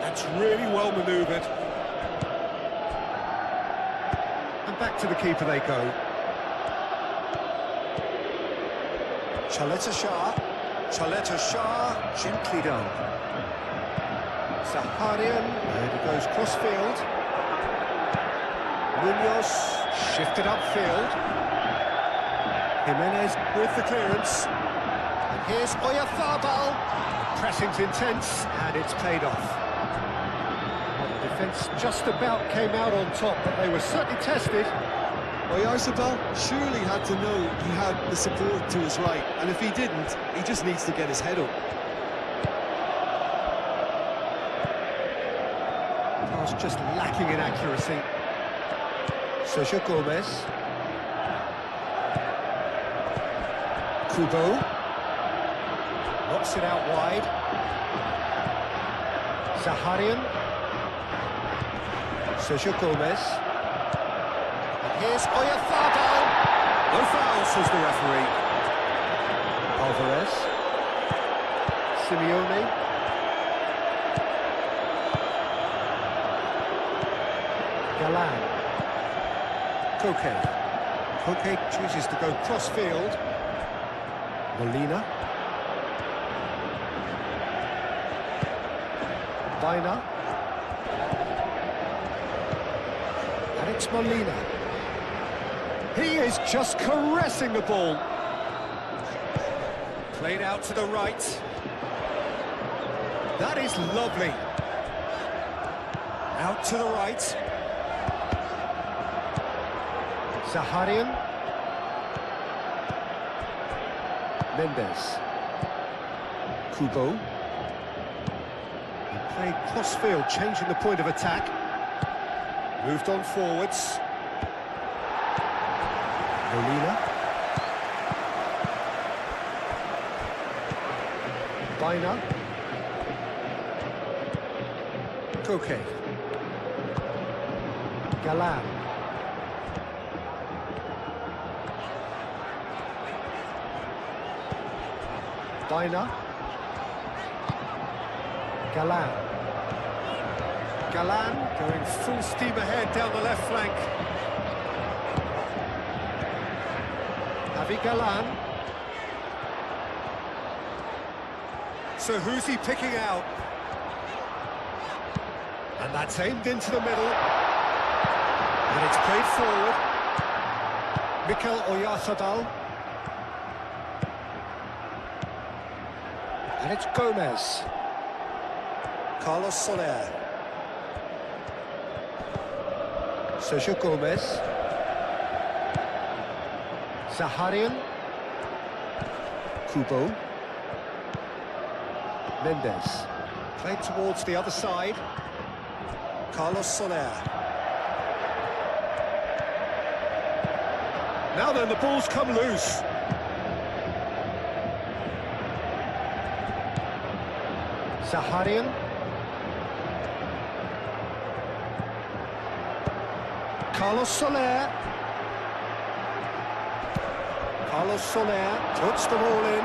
That's really well manoeuvred. And back to the keeper they go. Chaleta Shah. Chaleta Shah, gently done. Zaharian, and he goes cross-field. Munoz, shifted upfield. Jimenez with the clearance. And here's Oyarzábal. Pressing's intense, and it's paid off. Well, the defence just about came out on top, but they were certainly tested. Oyarzábal surely had to know he had the support to his right, and if he didn't, he just needs to get his head up. Pass just lacking in accuracy. Sergio Gomez. Kubo. Knocks it out wide. Zaharian. Sergio Gomez. And here's Oyarzábal. No foul, says the referee. Alvarez. Simeone. Galan. Koke. Koke chooses to go cross-field. Molina. Bina. And it's Molina. He is just caressing the ball. Played out to the right. That is lovely. Out to the right. Zaharian. Mendes. Kubo. He played cross-field, changing the point of attack. Moved on forwards. Molina. Bina. Koke. Galan. Bina. Galan. Galan going full steam ahead down the left flank. Javi Galan. So who's he picking out? And that's aimed into the middle. And it's played forward. Mikel Oyarzabal. And it's Gomez. Carlos Soler. Sergio Gomez. Zaharian. Kubo. Mendes. Played towards the other side. Carlos Soler. Now then, the ball's come loose. Zaharian. Carlos Soler. Carlos Soler puts the ball in.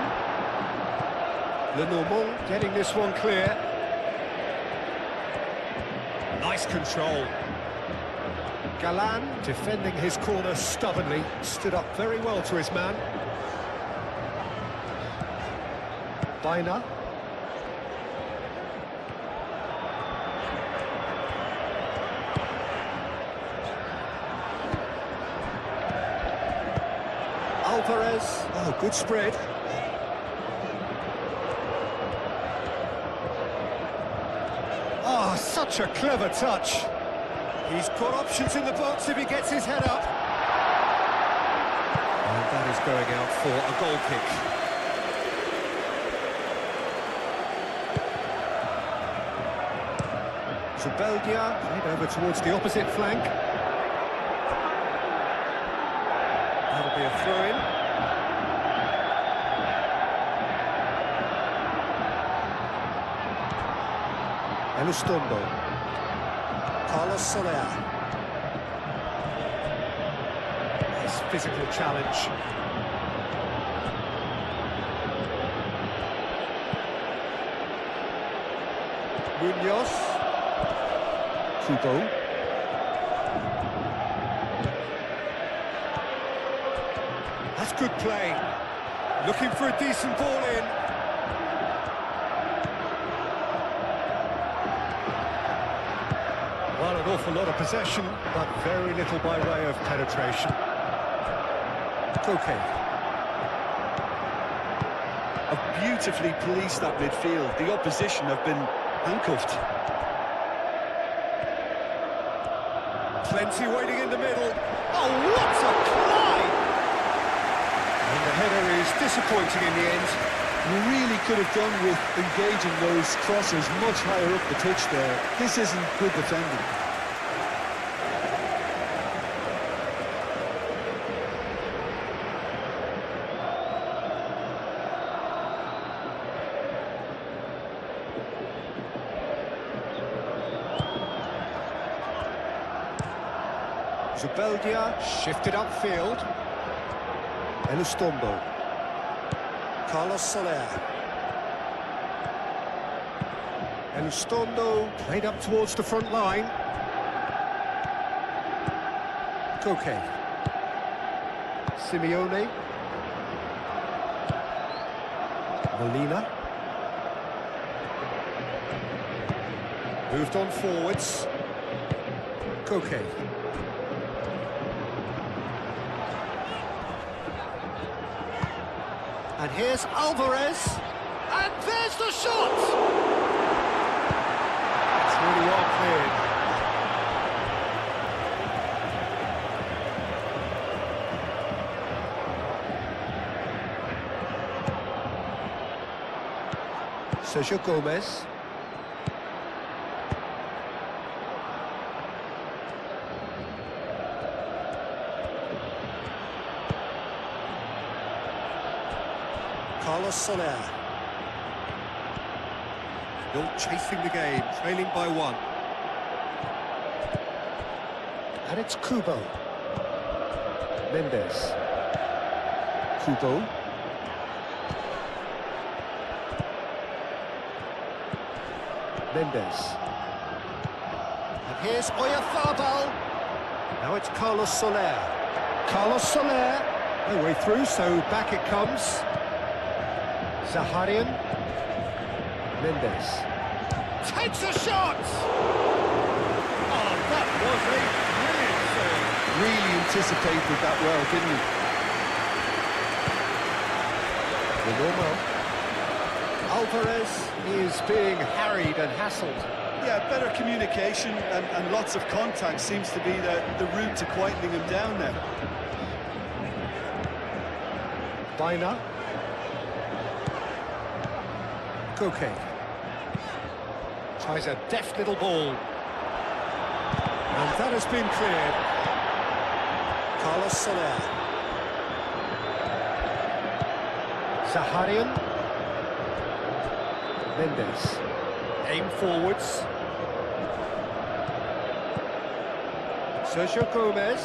Lenormand getting this one clear. Nice control. Galan defending his corner stubbornly. Stood up very well to his man. Bina. Alvarez. Oh, good spread. Oh, such a clever touch. He's got options in the box if he gets his head up. And that is going out for a goal kick. Zubeldia played over towards the opposite flank. That'll be a throw-in. Elustondo. Carlos Soler. Nice physical challenge. Munoz. Kubo. That's good play. Looking for a decent ball in. Well, an awful lot of possession, but very little by way of penetration. Koke. Have beautifully policed that midfield. The opposition have been handcuffed. Plenty waiting in the middle. Oh, what a climb! And the header is disappointing in the end. You really could have done with engaging those crosses much higher up the pitch there. This isn't good defending. Zubeldia shifted upfield. Elustondo. Carlos Soler. Elustondo played up towards the front line. Koke. Simeone. Molina. Moved on forwards. Koke. And here's Alvarez, and there's the shot! It's really well cleared. Sergio Gomez. Carlos Soler. Still chasing the game, trailing by 1. And it's Kubo. Mendes. Kubo. Mendes. And here's Oyarzabal. Now it's Carlos Soler. Carlos Soler. No way through, so back it comes. Zaharian. Mendes. Takes a shot! Oh, that was a brilliant save. Really anticipated that well, didn't he? Alvarez is being harried and hassled. Yeah, better communication and lots of contact seems to be the route to quietening him down now. Bina. Koke. Tries a deft little ball. And that has been cleared. Carlos Soler. Zaharian. Mendes. Aim forwards. Sergio Gomez.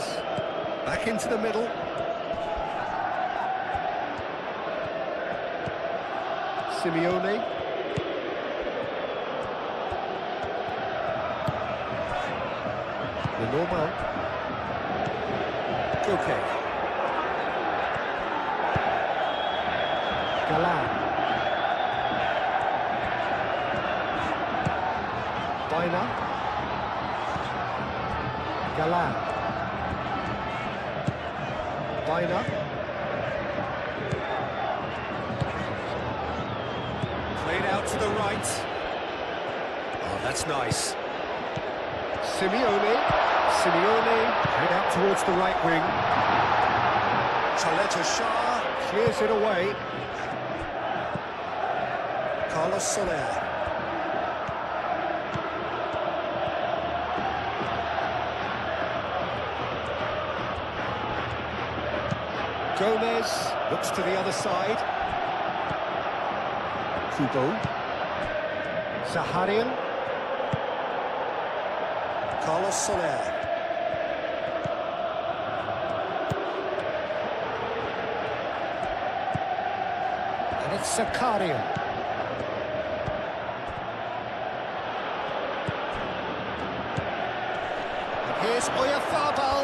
Back into the middle. Simeone. Normal. Koke. Galan. Bina. Galan. Bina. Played out to the right. Oh, that's nice. Simeone. Simeone, head out towards the right wing. Chaleta Shah clears it away. Carlos Soler. Gomez looks to the other side. Kubo. Zaharian. Carlos Soler. And it's Zakaria. And here's Oyarzabal.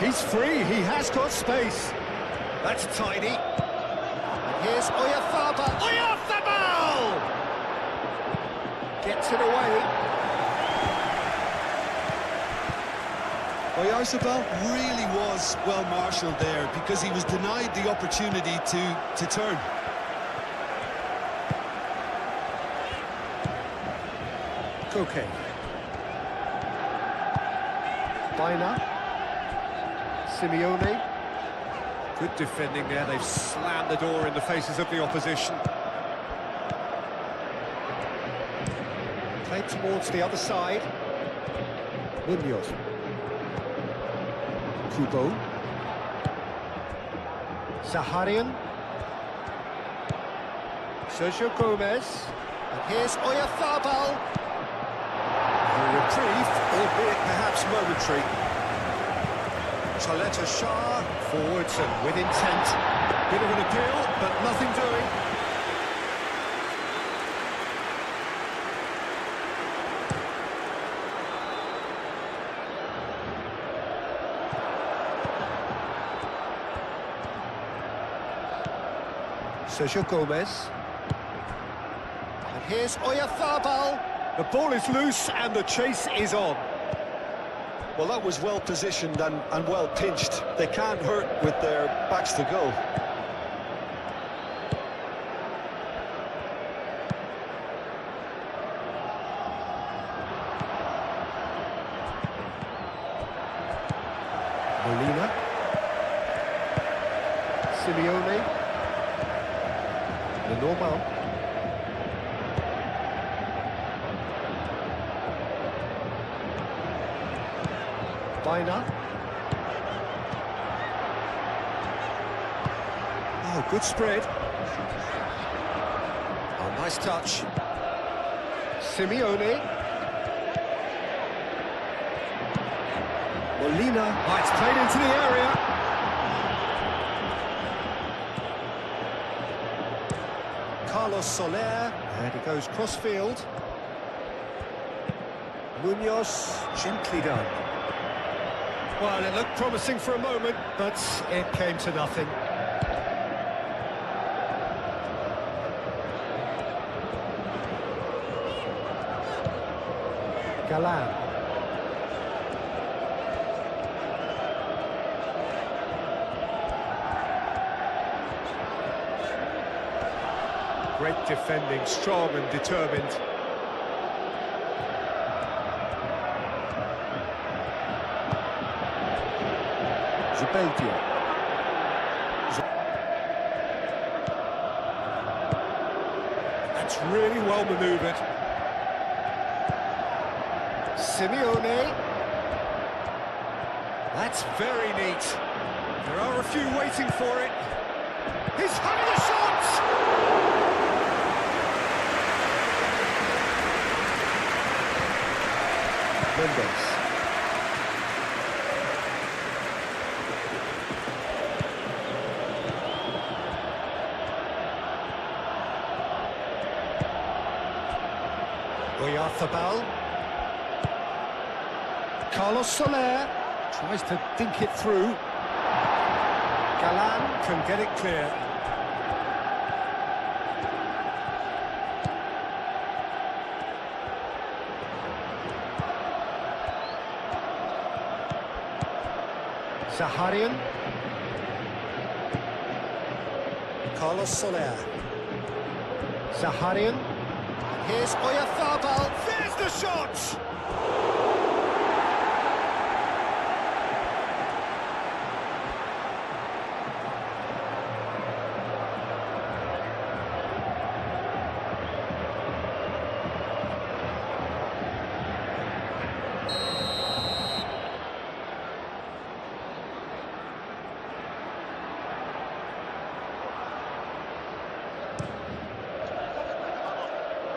He's free, he has got space. That's tiny. And here's Oyarzabal. Oyarzabal! Gets it away. Oyarzabal really was well marshalled there because he was denied the opportunity to turn. Koke. Bina. Simeone. Good defending there, they've slammed the door in the faces of the opposition. Played towards the other side. Munoz. Kubo. Zaharian. Sergio Gomez. And here's Oyarzabal. A reprieve, albeit perhaps momentary. Chaleta Shah, forwards and with intent. Bit of an appeal, but nothing doing. Sergio Gomez. And here's Oyarzabal. The ball is loose and the chase is on. Well, that was well positioned and well pinched. They can't hurt with their backs to goal. Molina. Simeone. Lenormand. Biner. Oh, good spread. Oh, nice touch. Simeone. Molina. Oh, it's played into the area. Carlos Soler. And he goes cross-field. Munoz. Gently done. Well, it looked promising for a moment, but it came to nothing. Galan. Great defending, strong and determined. Zubeldia. That's really well manoeuvred. Simeone. That's very neat. There are a few waiting for it. He's having a shot! Mendes. Oyarzábal. Carlos Soler tries to dink it through. Galan can get it clear. Zaharian. Carlos Soler. Zaharian. Here's Oyarzábal. There's the shot!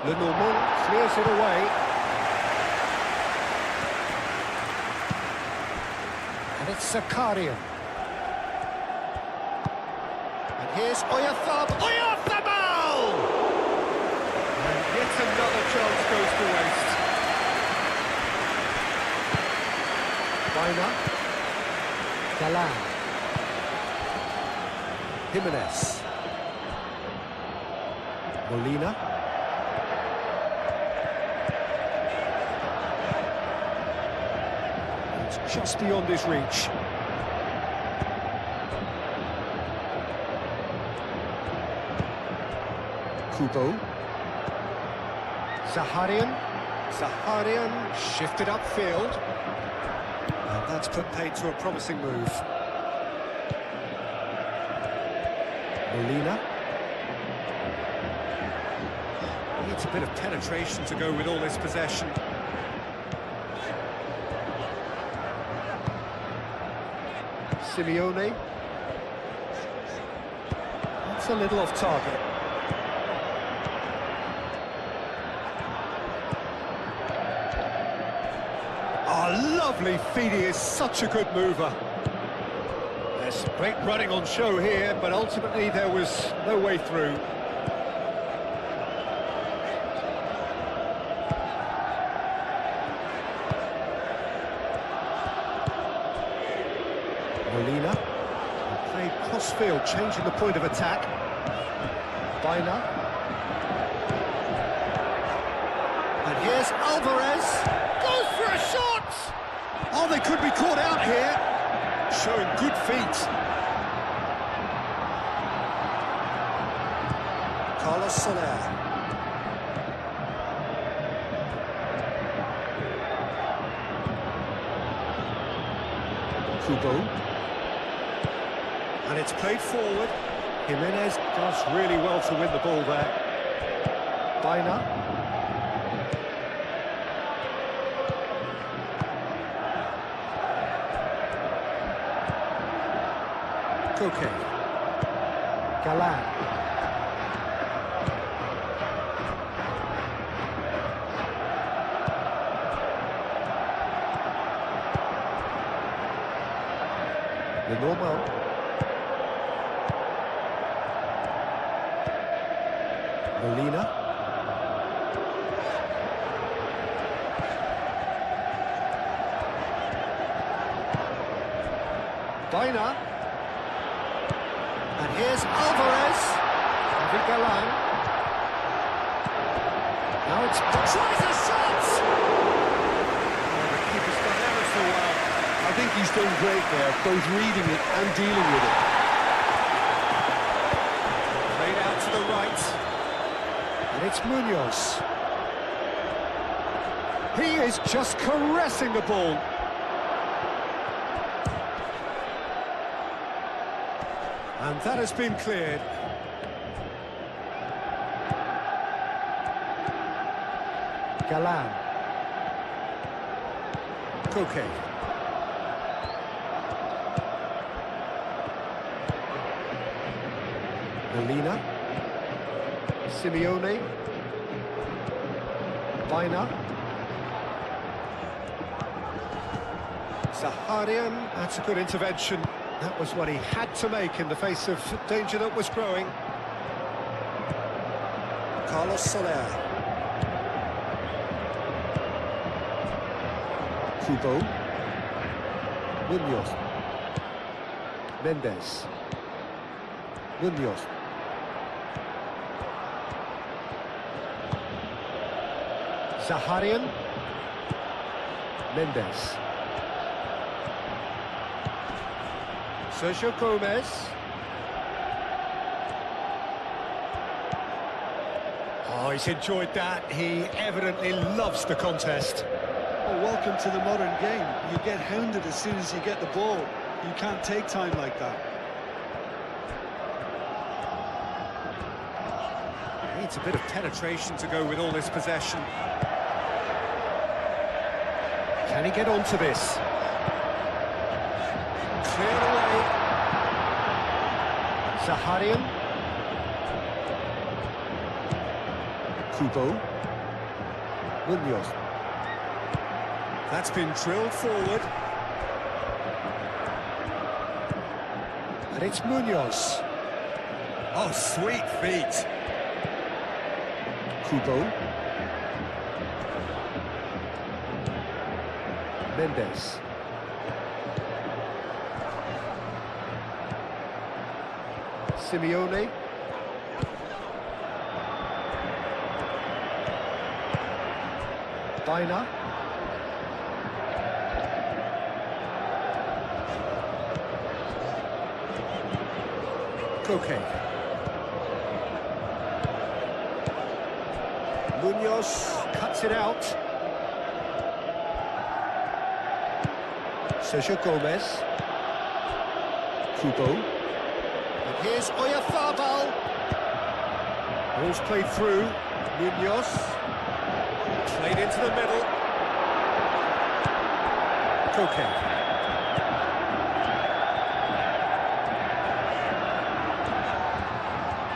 Lenormand clears it away. And it's Zakarian. And here's Oyarzábal. Oyarzábal! And yet another chance goes to waste. Biner. Galan. Jimenez. Molina. Just beyond his reach. Kubo. Zaharian. Zaharian shifted upfield. And that's put paid to a promising move. Molina. Needs a bit of penetration to go with all this possession. Simeone. That's a little off target. Oh, lovely feed. He is such a good mover. There's great running on show here, but ultimately there was no way through. Molina, played cross-field, changing the point of attack. Biner. And here's Alvarez. Goes for a shot! Oh, they could be caught out here. Showing good feet. Carlos Soler. Kubo. And it's played forward. Jimenez does really well to win the ball there. Baina. Koke. Galan. Lenormand. Molina. Baina. And here's Alvarez. David Galan. Now it's... Tries a shot! Oh, the keeper's done ever so well. I think he's done great there, both reading it and dealing with it. Played out to the right. And it's Munoz. He is just caressing the ball. And that has been cleared. Galan. Koke. Molina. Simeone. Baina. Zaharian. That's a good intervention. That was what he had to make in the face of danger that was growing. Carlos Soler. Kubo. Munoz. Mendes. Munoz. Zaharian. Mendes. Sergio Gomez. Oh, he's enjoyed that. He evidently loves the contest. Well, welcome to the modern game. You get hounded as soon as you get the ball. You can't take time like that. Needs a bit of penetration to go with all this possession. Can he get onto this? Cleared away. Zaharian. Kubo. Munoz. That's been drilled forward. And it's Munoz. Oh, sweet feet. Kubo. Mendes. Simeone. Baina. Koke. Munoz cuts it out. Sergio Gomez. Kubo. And here's Oyarzabal. Ball's played through. Munoz. Played into the middle. Koke.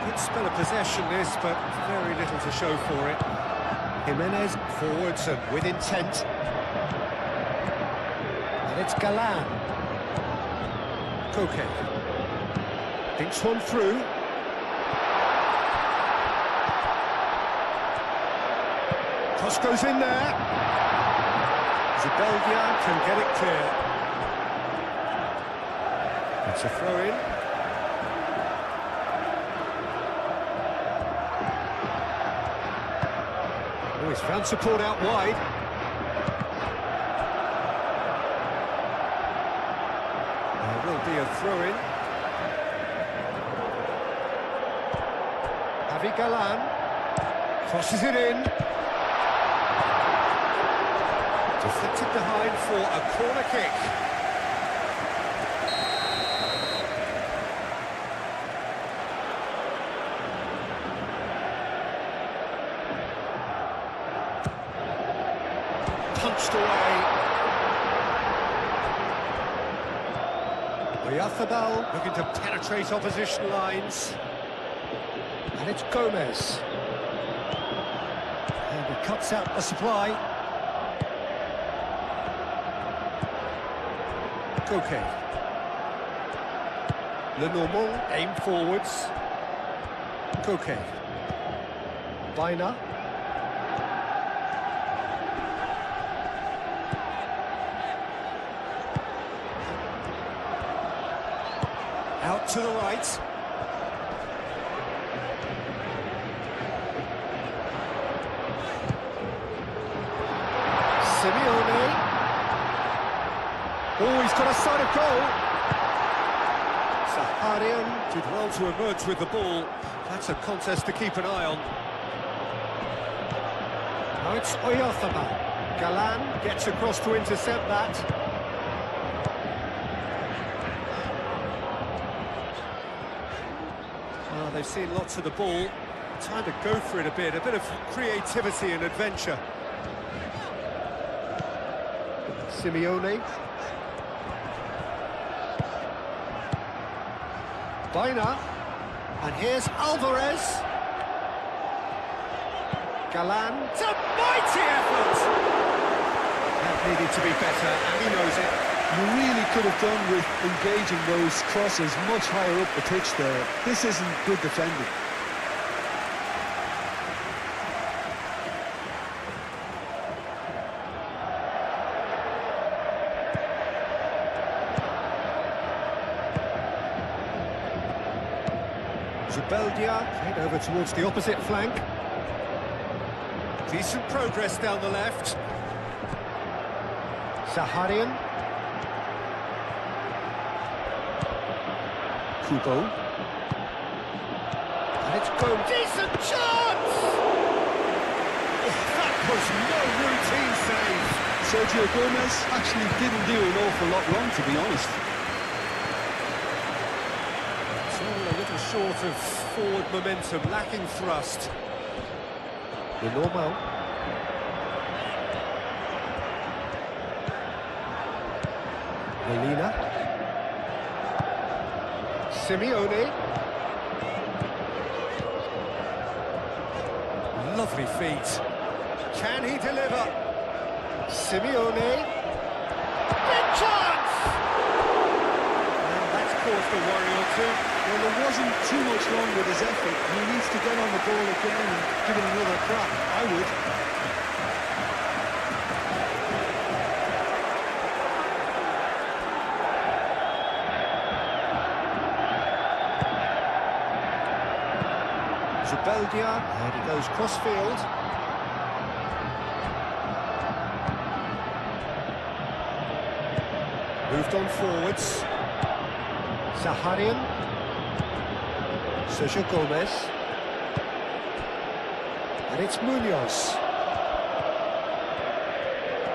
Good spell of possession this, but very little to show for it. Jimenez forwards and with intent. And it's Galan. Koke. Thinks one through. Cross goes in there. Zubeldia can get it clear. It's a throw-in. Oh, he's found support out wide. There will be a throw-in. Javi Galan crosses it in. Deflected behind for a corner kick. punched away. Oyarzábal looking to penetrate opposition lines. And it's Gomez. And he cuts out the supply. Koke. Lenormand aim forwards. Koke. Bina. Out to the right. Simeone. Oh, he's got a sight of goal. Saharian did well to emerge with the ball. That's a contest to keep an eye on. Now it's Oyarzábal. Galan gets across to intercept that. They've seen lots of the ball. Time to go for it a bit of creativity and adventure. Simeone. Bina. And here's Alvarez. Galan. It's a mighty effort! That needed to be better, and he knows it. You really could have done with engaging those crosses much higher up the pitch there. This isn't good defending. Zubeldia head over towards the opposite flank. Decent progress down the left. Saharian. Kubo. And it's Gomez. Decent chance! Oh, that was no routine save. Sergio Gomez actually didn't do an awful lot wrong, to be honest. It's all a little short of forward momentum, lacking thrust. Lenormand. Molina. Simeone. Lovely feet. Can he deliver? Simeone. Big chance! And that's caused a worry or two. Well, there wasn't too much wrong with his effort. He needs to get on the ball again and give it another crack. I would. Zubeldia, and he goes cross-field. Moved on forwards. Saharian. Sergio Gomez. And it's Munoz.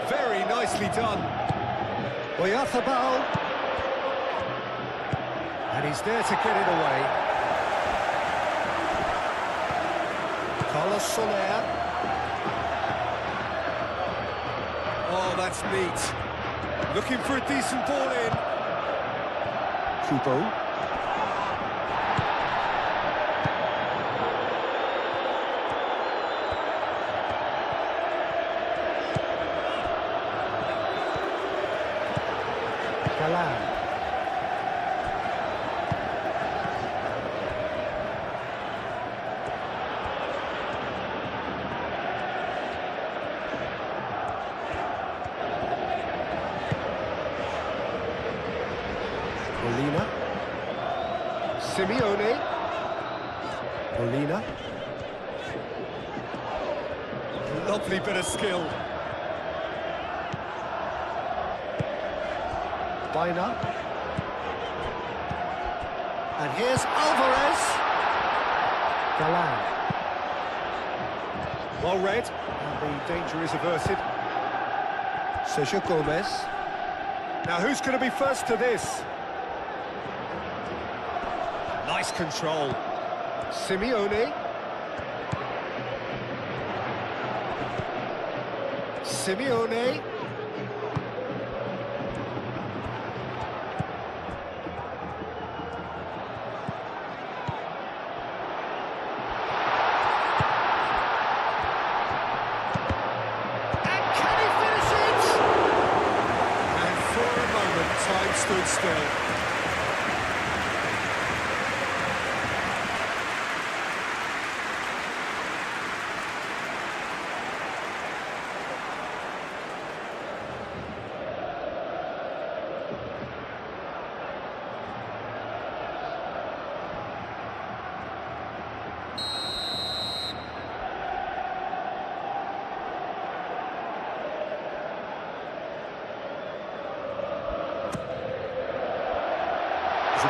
Very nicely done. Oyarzábal. And he's there to get it away. Carlos Soler. Oh, that's neat. Looking for a decent ball in. Kubo. Galan. Molina. Simeone. Molina. Lovely bit of skill. Bina. And here's Alvarez. Galan. Well read, and the danger is averted. Sergio Gomez. Now who's going to be first to this? Nice control. Simeone. Simeone. And can he finish it? And for a moment, time stood still.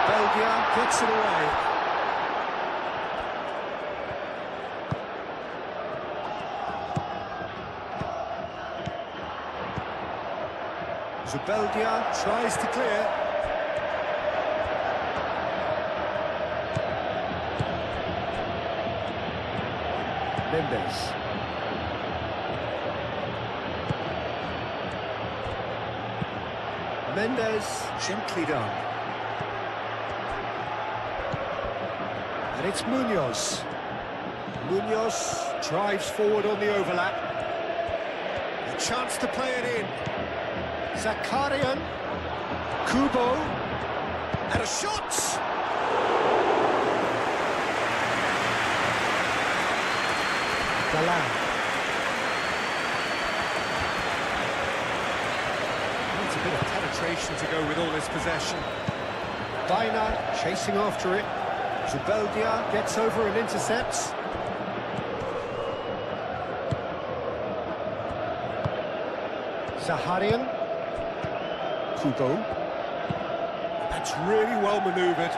Belgium gets it away. Zubeldia tries to clear. Mendes. Mendes, gently done. And it's Munoz. Munoz drives forward on the overlap. A chance to play it in. Zakarian. Kubo. And a shot! Galan. Needs a bit of penetration to go with all this possession. Baina chasing after it. Zubeldia gets over and intercepts. Zaharian. Kubo. That's really well manoeuvred.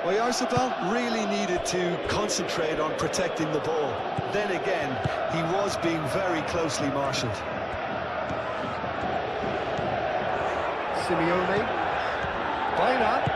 Well, Oyarzabal really needed to concentrate on protecting the ball. Then again, he was being very closely marshalled. Simeone. Baina.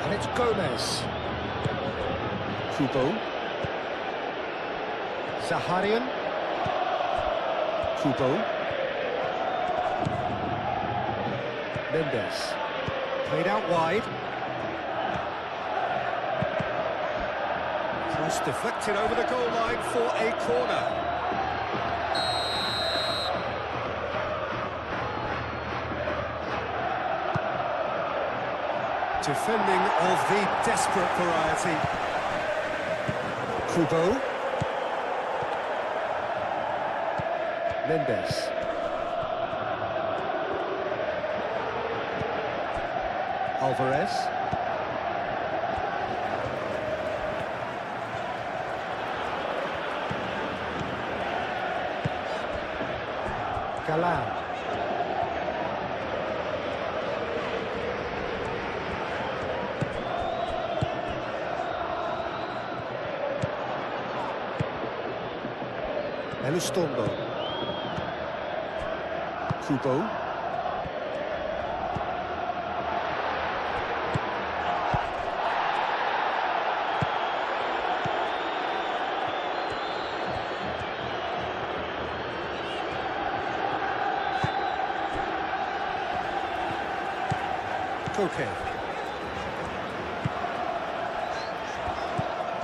And it's Gomez. Kubo. Zaharian. Kubo. Mendes. Played out wide. Cross deflected over the goal line for a corner. Defending of the desperate variety. Kubo. Mendes. Alvarez. Galan. Elustondo. Kubo. Koke.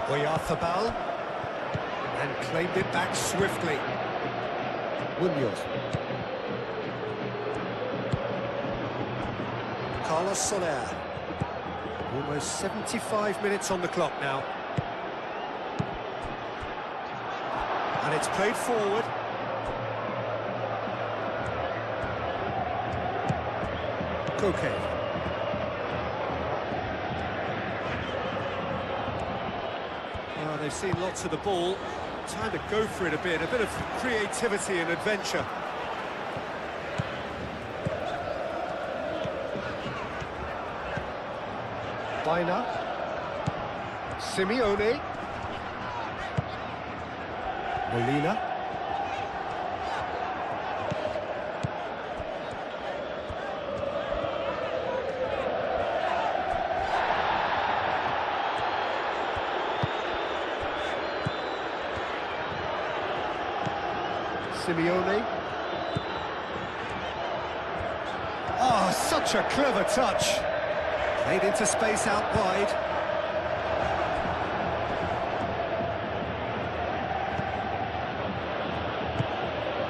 Oyarzabal. And claimed it back swiftly. Munoz. Carlos Soler. Almost 75 minutes on the clock now. And it's played forward. Koke. Oh, they've seen lots of the ball. Time to go for it a bit of creativity and adventure. Baina. Simeone. Molina. Simeone. Oh, such a clever touch. Played into space out wide.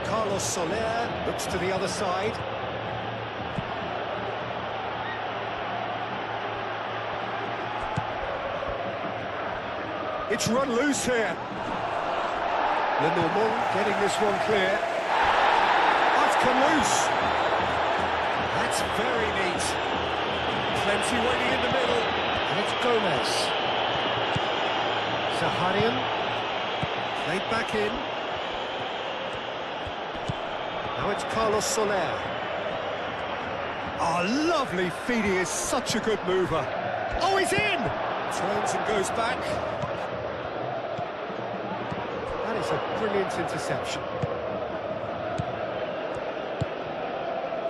Carlos Soler looks to the other side. It's run loose here. Lenormand getting this one clear. Oh, it's come loose. That's very neat. Plenty waiting in the middle. And it's Gomez. Zaharian. Played back in. Now it's Carlos Soler. Oh, lovely feed. He is such a good mover. Oh, he's in! Turns and goes back. That is a brilliant interception.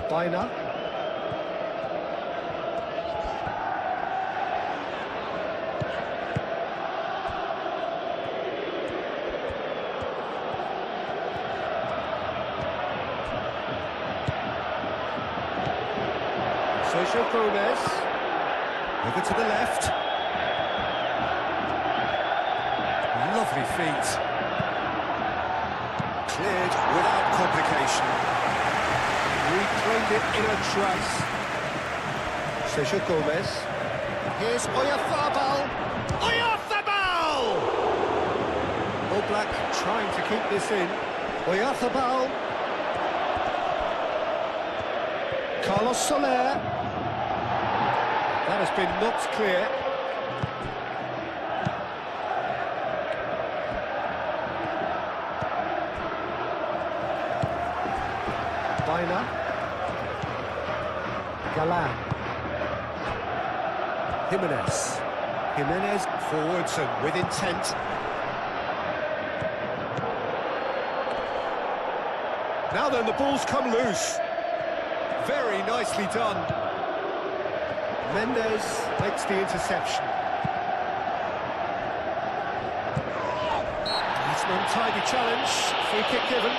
Bina. Sergio Gomez. Over to the left. Lovely feet. Cleared without complication. Reclaimed it in a trice. Sergio Gomez. Here's Oyarzabal. Oyarzabal! All Black trying to keep this in. Oyarzabal. Carlos Soler. That has been knocked clear. Bina. Galan. Jimenez forwards and with intent. Now then, the ball's come loose. Very nicely done. Mendes makes the interception. It's an untidy challenge. Free kick given.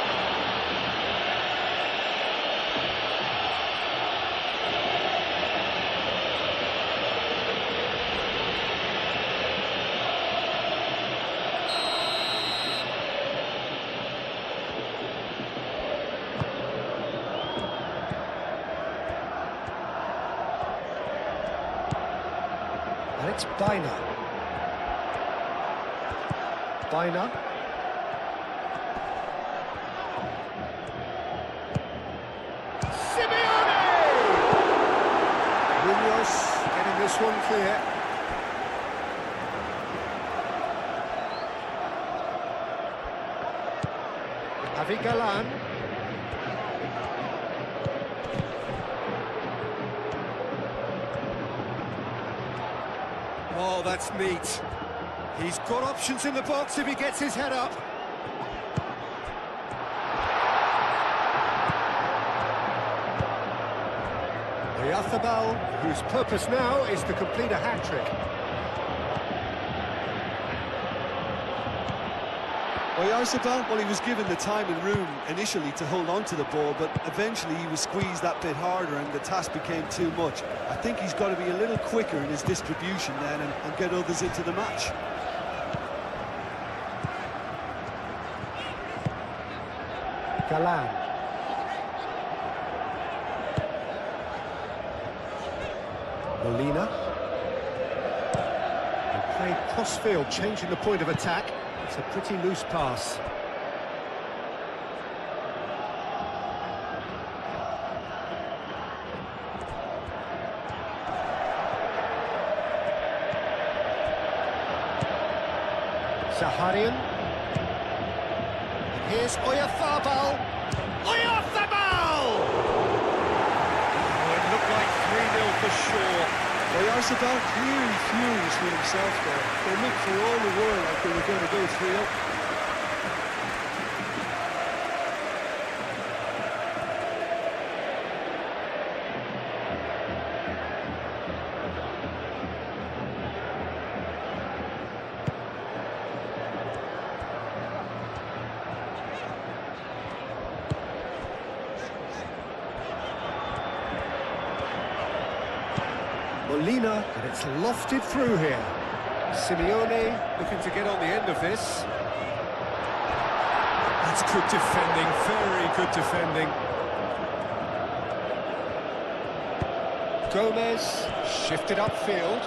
And it's Bina. Simeone! Munoz getting this one clear. Javi Galan. Oh, that's neat. He's got options in the box if he gets his head up. Oyarzabal, whose purpose now is to complete a hat-trick. Oyarzabal, well, he was given the time and room initially to hold on to the ball, but eventually he was squeezed that bit harder and the task became too much. I think he's got to be a little quicker in his distribution then and get others into the match. Galan. Molina. They played cross-field, changing the point of attack. It's a pretty loose pass. Zaharian. Here's Oyarzabal. Oyarzabal! Oh, it looked like 3-0 for sure. Oyarzabal clearly furious with himself there. They looked for all the world like they were going to go 3-0. Molina, and it's lofted through here. Simeone looking to get on the end of this. That's good defending, very good defending. Gomez shifted upfield.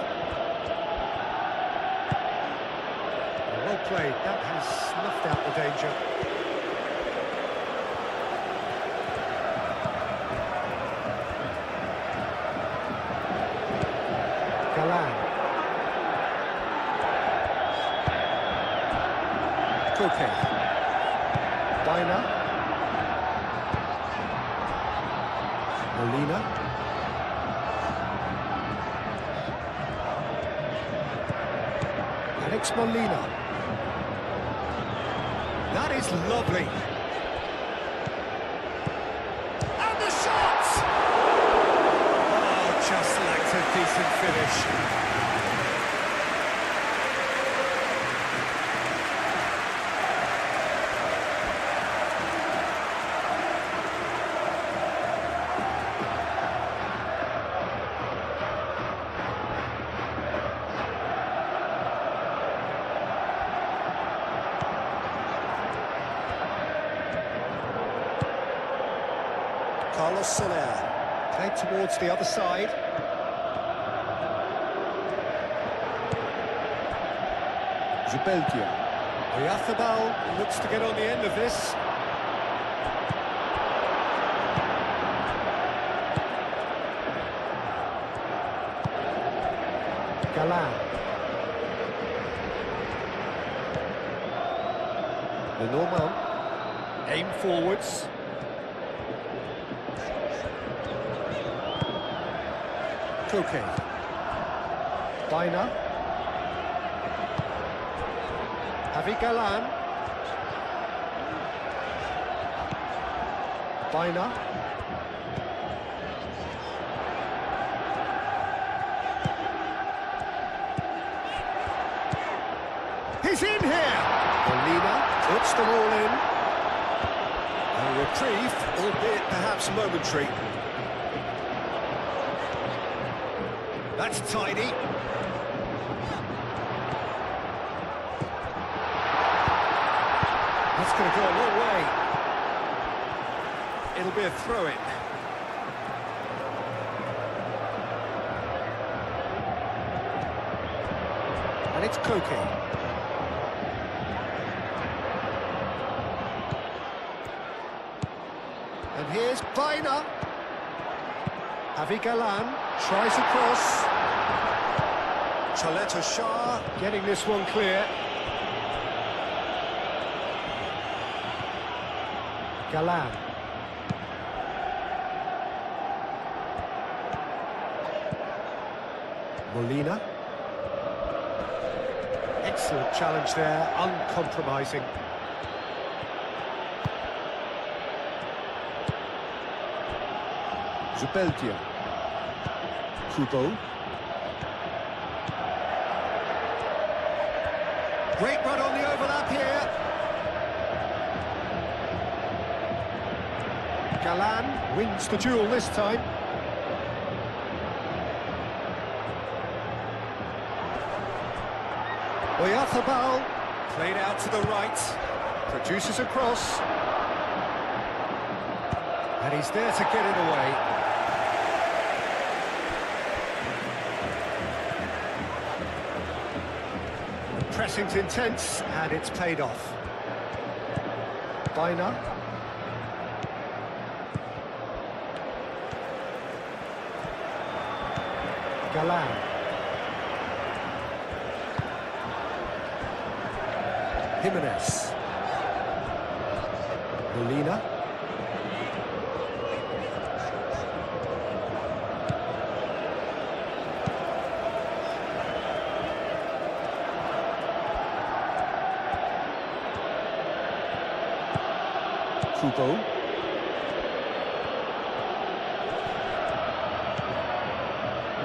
Well played, that has snuffed out the danger. Galan. Koke. Dina. Molina. Alex Molina. That is lovely. And the shot! Oh, just lacked a decent finish. Carlos Soler, played towards the other side. Zubeldia. Oyarzábal looks to get on the end of this. Galan. Lenormand. Aim forwards. Koke. Dina. Javi Galan. Dina. He's in here! Molina puts them all in. A reprieve, albeit perhaps momentary. That's tidy. That's going to go a long way. It'll be a throw-in. And it's Koke. And here's Bina. Javi Galan tries across. Chaleta Shah getting this one clear. Galan. Molina. Excellent challenge there, uncompromising. Zubeldia. Kubo. Great run on the overlap here. Galan wins the duel this time. Oyarzábal played out to the right, produces a cross. And he's there to get it away. Pressing's intense, and it's paid off. Bina. Galan. Jimenez. Molina. Kubo.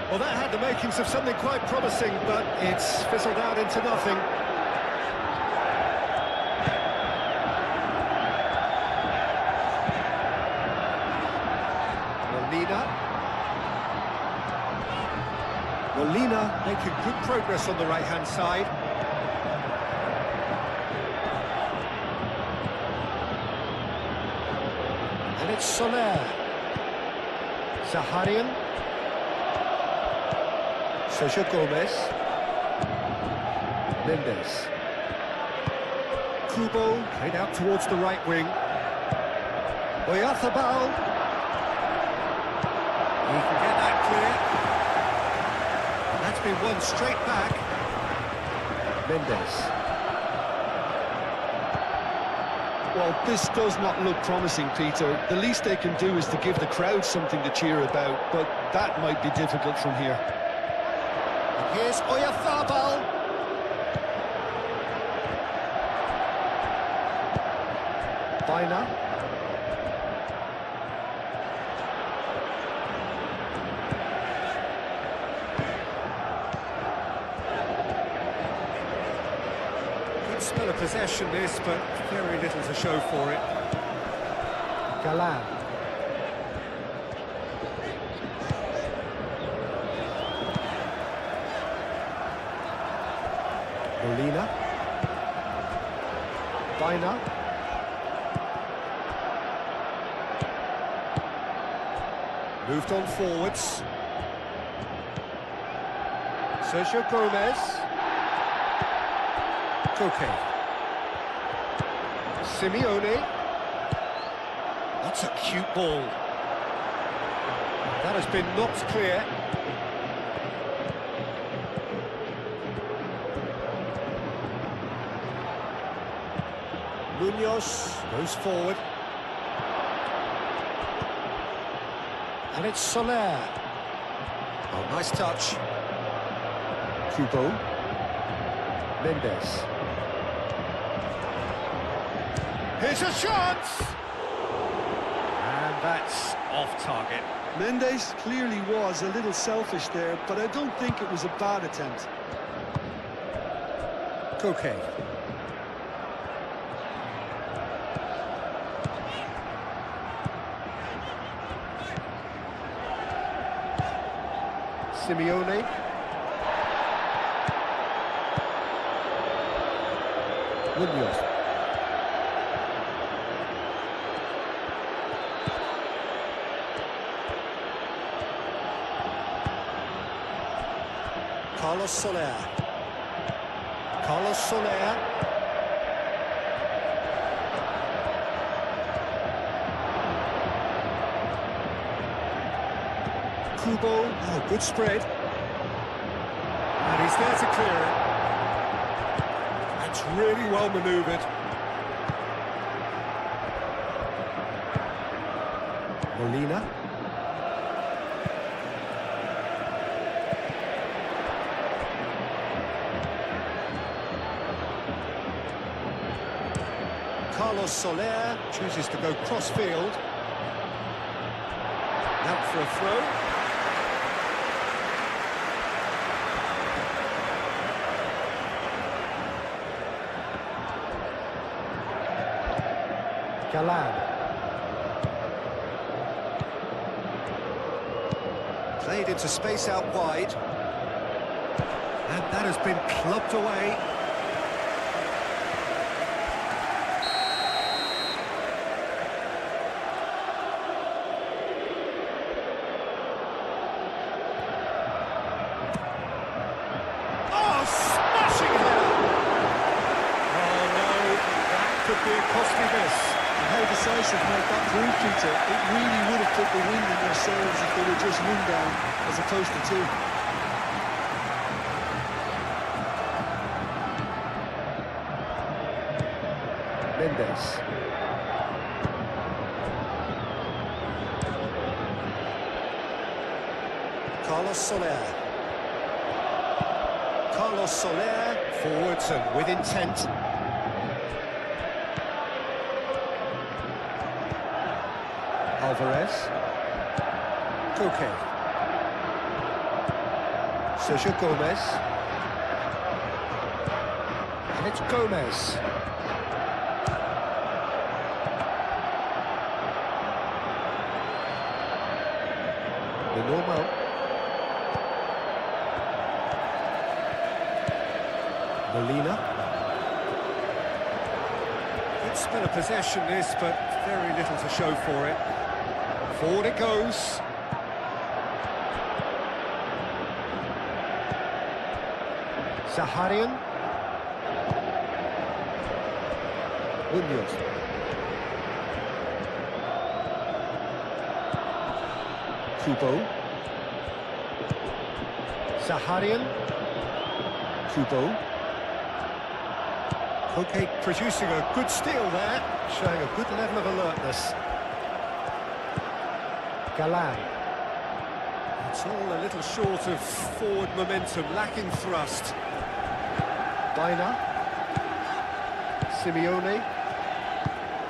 Well, that had the makings of something quite promising, but it's fizzled out into nothing. Molina. Molina making good progress on the right-hand side. And it's Soler. Zaharian. Sergio Gomez. Mendes. Kubo played out towards the right wing. Oyarzábal. He can get that clear. That's been won straight back. Mendes. Well, this does not look promising, Peter. The least they can do is to give the crowd something to cheer about, but that might be difficult from here. And here's Oyarzábal. Baina. Good spell of possession this, but very little to show for it. Galan. Molina. Baina. Moved on forwards. Sergio Gomez. Koke. Simeone. That's a cute ball. That has been knocked clear. Munoz goes forward. And it's Soler. Oh, nice touch. Kubo. Mendes. Here's a chance! And that's off target. Mendes clearly was a little selfish there, but I don't think it was a bad attempt. Koke. Simeone. Munoz. Carlos Soler. Carlos Soler. Kubo, oh, good spread. And he's there to clear it. That's really well manoeuvred. Molina. Carlos Soler chooses to go cross-field. Out for a throw. Galan. Played into space out wide. And that has been clubbed away. Oh, smashing header! Oh no, that could be a costly miss. How decisive might that prove, Peter? It really would have put the wind in their sails if they were just one down as opposed to two. Mendes. Carlos Soler. Carlos Soler forwards and with intent. Alvarez. Koke. Sergio Gomez. And it's Gomez. The normal. Molina. Good spell of possession this, but very little to show for it. Forward it goes. Zaharian. Munoz. Kubo. Zaharian. Kubo. Koke producing a good steal there, showing a good level of alertness. Galan. It's all a little short of forward momentum, lacking thrust. Baina. Simeone.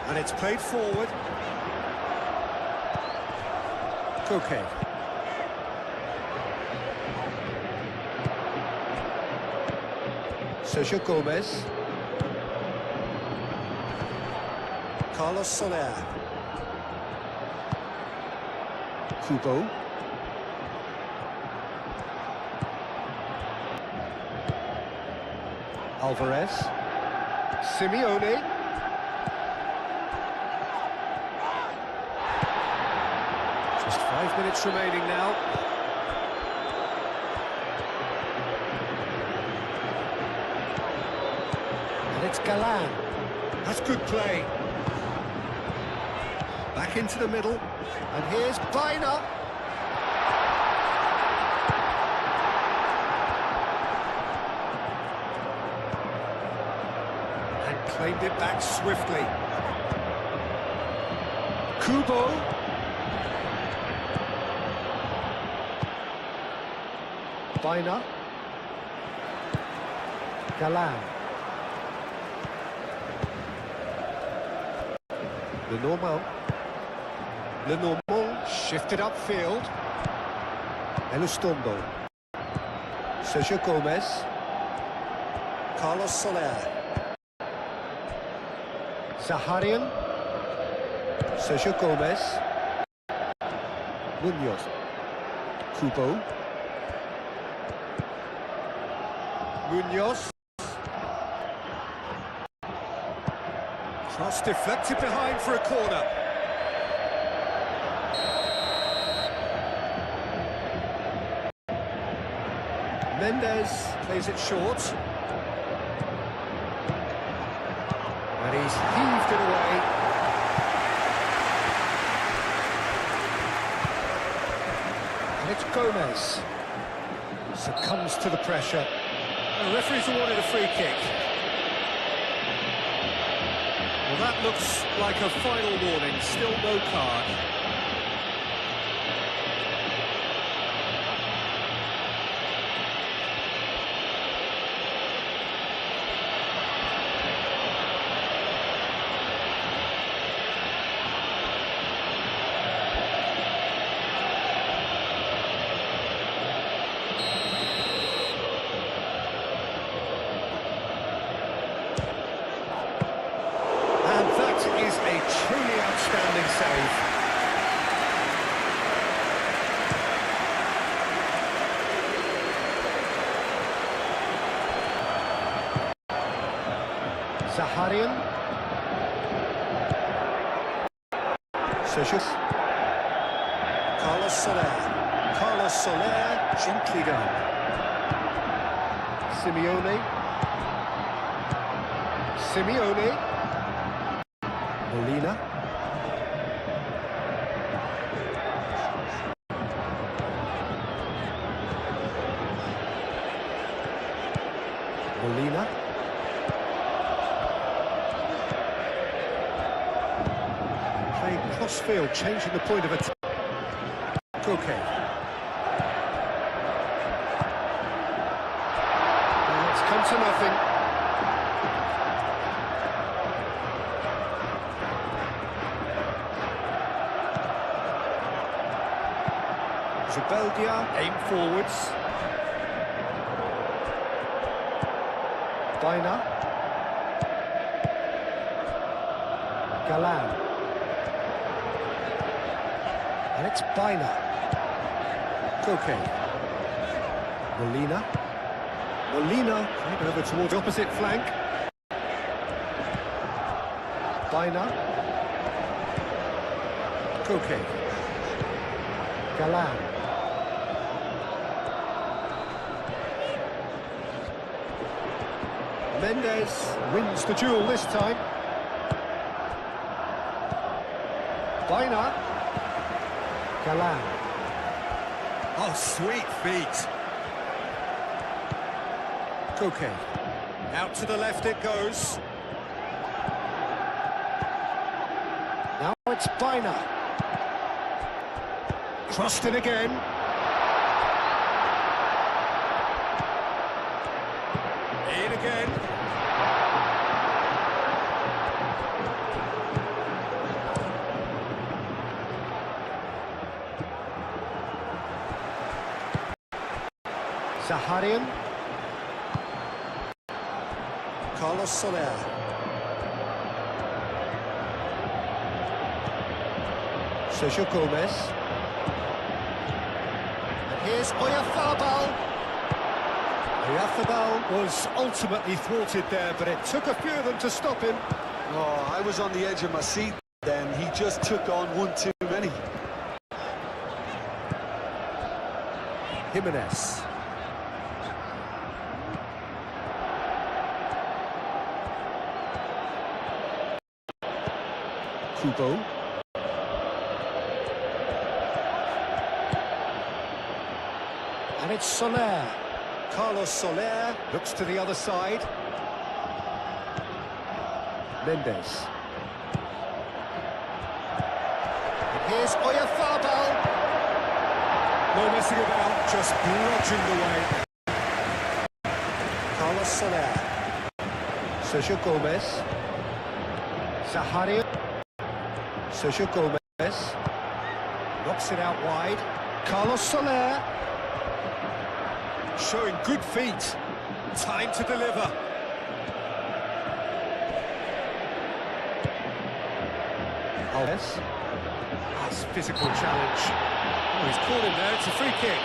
And it's played forward. Koke. Sergio Gomez. Carlos Soler. Kubo. Alvarez. Simeone. Just 5 minutes remaining now. And it's Galan. That's good play. Back into the middle. And here's Baina. Claimed it back swiftly. Kubo. Baina. Galan. Lenormand shifted upfield. Elustondo. Sergio Gomez. Carlos Soler. Zaharian. Sergio Gomez. Munoz. Kubo. Munoz. Cross deflected behind for a corner. Mendes plays it short. And he's heaved it away. And it's Gomez. Succumbs to the pressure. The referee's awarded a free kick. Well, that looks like a final warning. Still no card. Truly outstanding save. Zaharian. Sergio. Carlos Soler. Carlos Soler, gently done. Simeone. Simeone. Molina. Molina. Playing cross-field, changing the point of attack. Koke. Well, it's come to nothing. Zubeldia, aim forwards. Baina. Galan. And it's Baina. Koke. Molina. Molina, played over towards the opposite flank. Bina. Koke. Galan. Mendes wins the duel this time. Bina. Galan. Oh, sweet feet. Koke. Out to the left it goes. Now it's Bina. Crossed it again. In again. Zaharian. Carlos Soler. Sergio Gomez. And here's Oyarzabal. Oyarzabal was ultimately thwarted there, but it took a few of them to stop him. Oh, I was on the edge of my seat then. He just took on one too many. Jimenez. Kubo. And it's Soler. Carlos Soler looks to the other side. Mendes. And here's Oyarzabal. No messing about, just bludgeoned away. Carlos Soler. Sergio Gomez. Zaharian. Sergio Gomez. Knocks it out wide. Carlos Soler. Showing good feet. Time to deliver. Alves. That's physical challenge. Oh, he's caught him there. It's a free kick.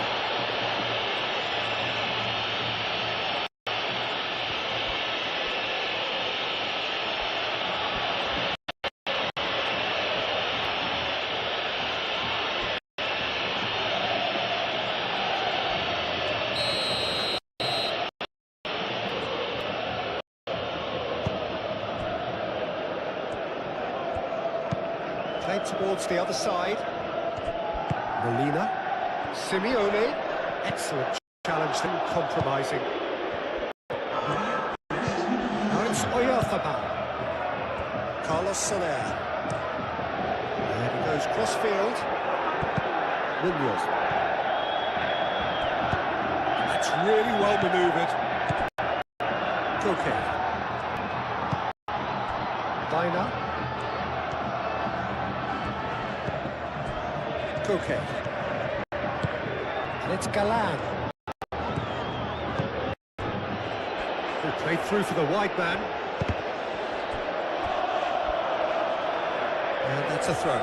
Played towards the other side. Molina. Simeone. Excellent challenge, then compromising. Now it's Oyarzabal. Carlos Soler. And he goes cross-field. Munoz. That's really well manoeuvred. Koke. Bina. Koke. And it's Galan. Who played through for the wide man. And that's a throw.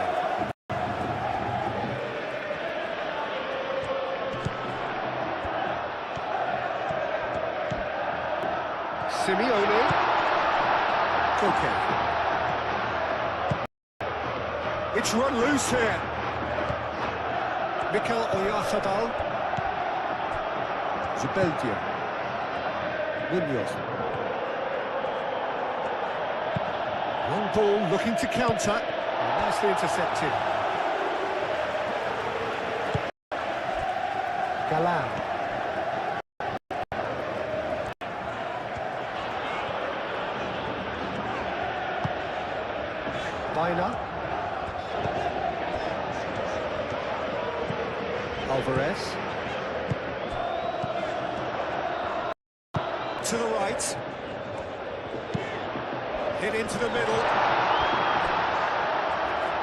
Simeone. Koke. It's run loose here. Mikel Oyarzabal. Zubeldia. Munoz. Long ball looking to counter. And nicely intercepted. Galan. Bina. Alvarez. To the right. Hit into the middle.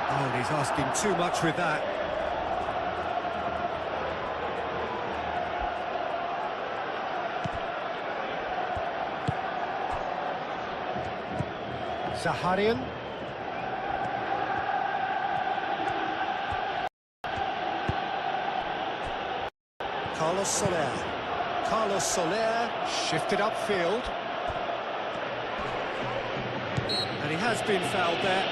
Oh, and he's asking too much with that. Zaharian. Carlos Soler. Carlos Soler shifted upfield. And he has been fouled there.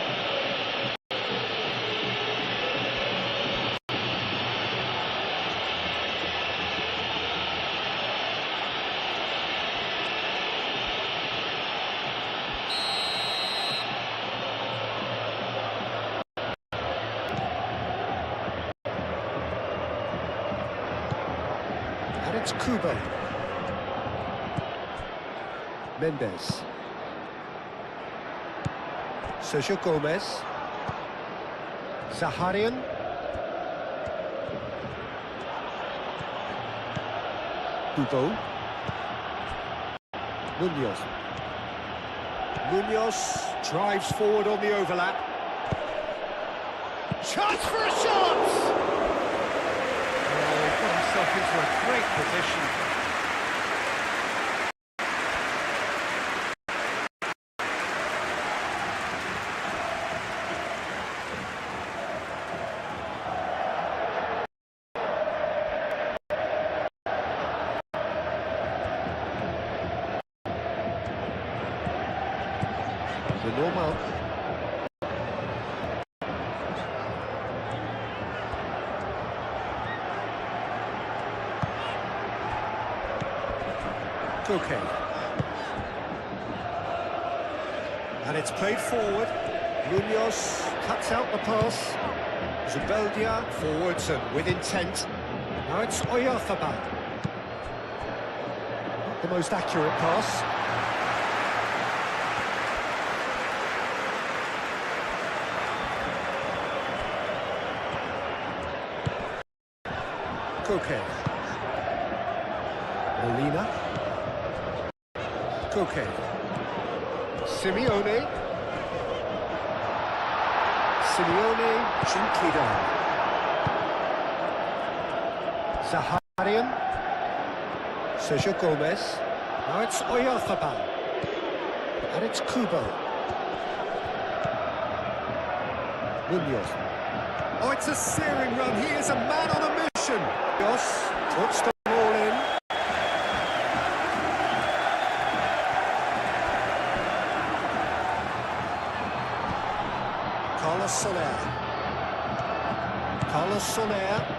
And it's Kubo. Mendes. Sergio Gomez. Zaharian. Kubo. Munoz. Munoz drives forward on the overlap. Chance for a shot! Oh, he got himself into a great position. The normal. Okay. And it's played forward. Munoz cuts out the pass. Zubeldia forwards and with intent. Now it's Oyarzabal. Not the most accurate pass. Koke. Molina. Koke. Simeone. Simeone gently down. Zaharian. Sergio Gomez. Now it's Oyarzabal. And it's Kubo. Munoz. Oh, it's a searing run. He is a man on a mission. Munoz puts the ball in. Carlos Soler. Carlos Soler.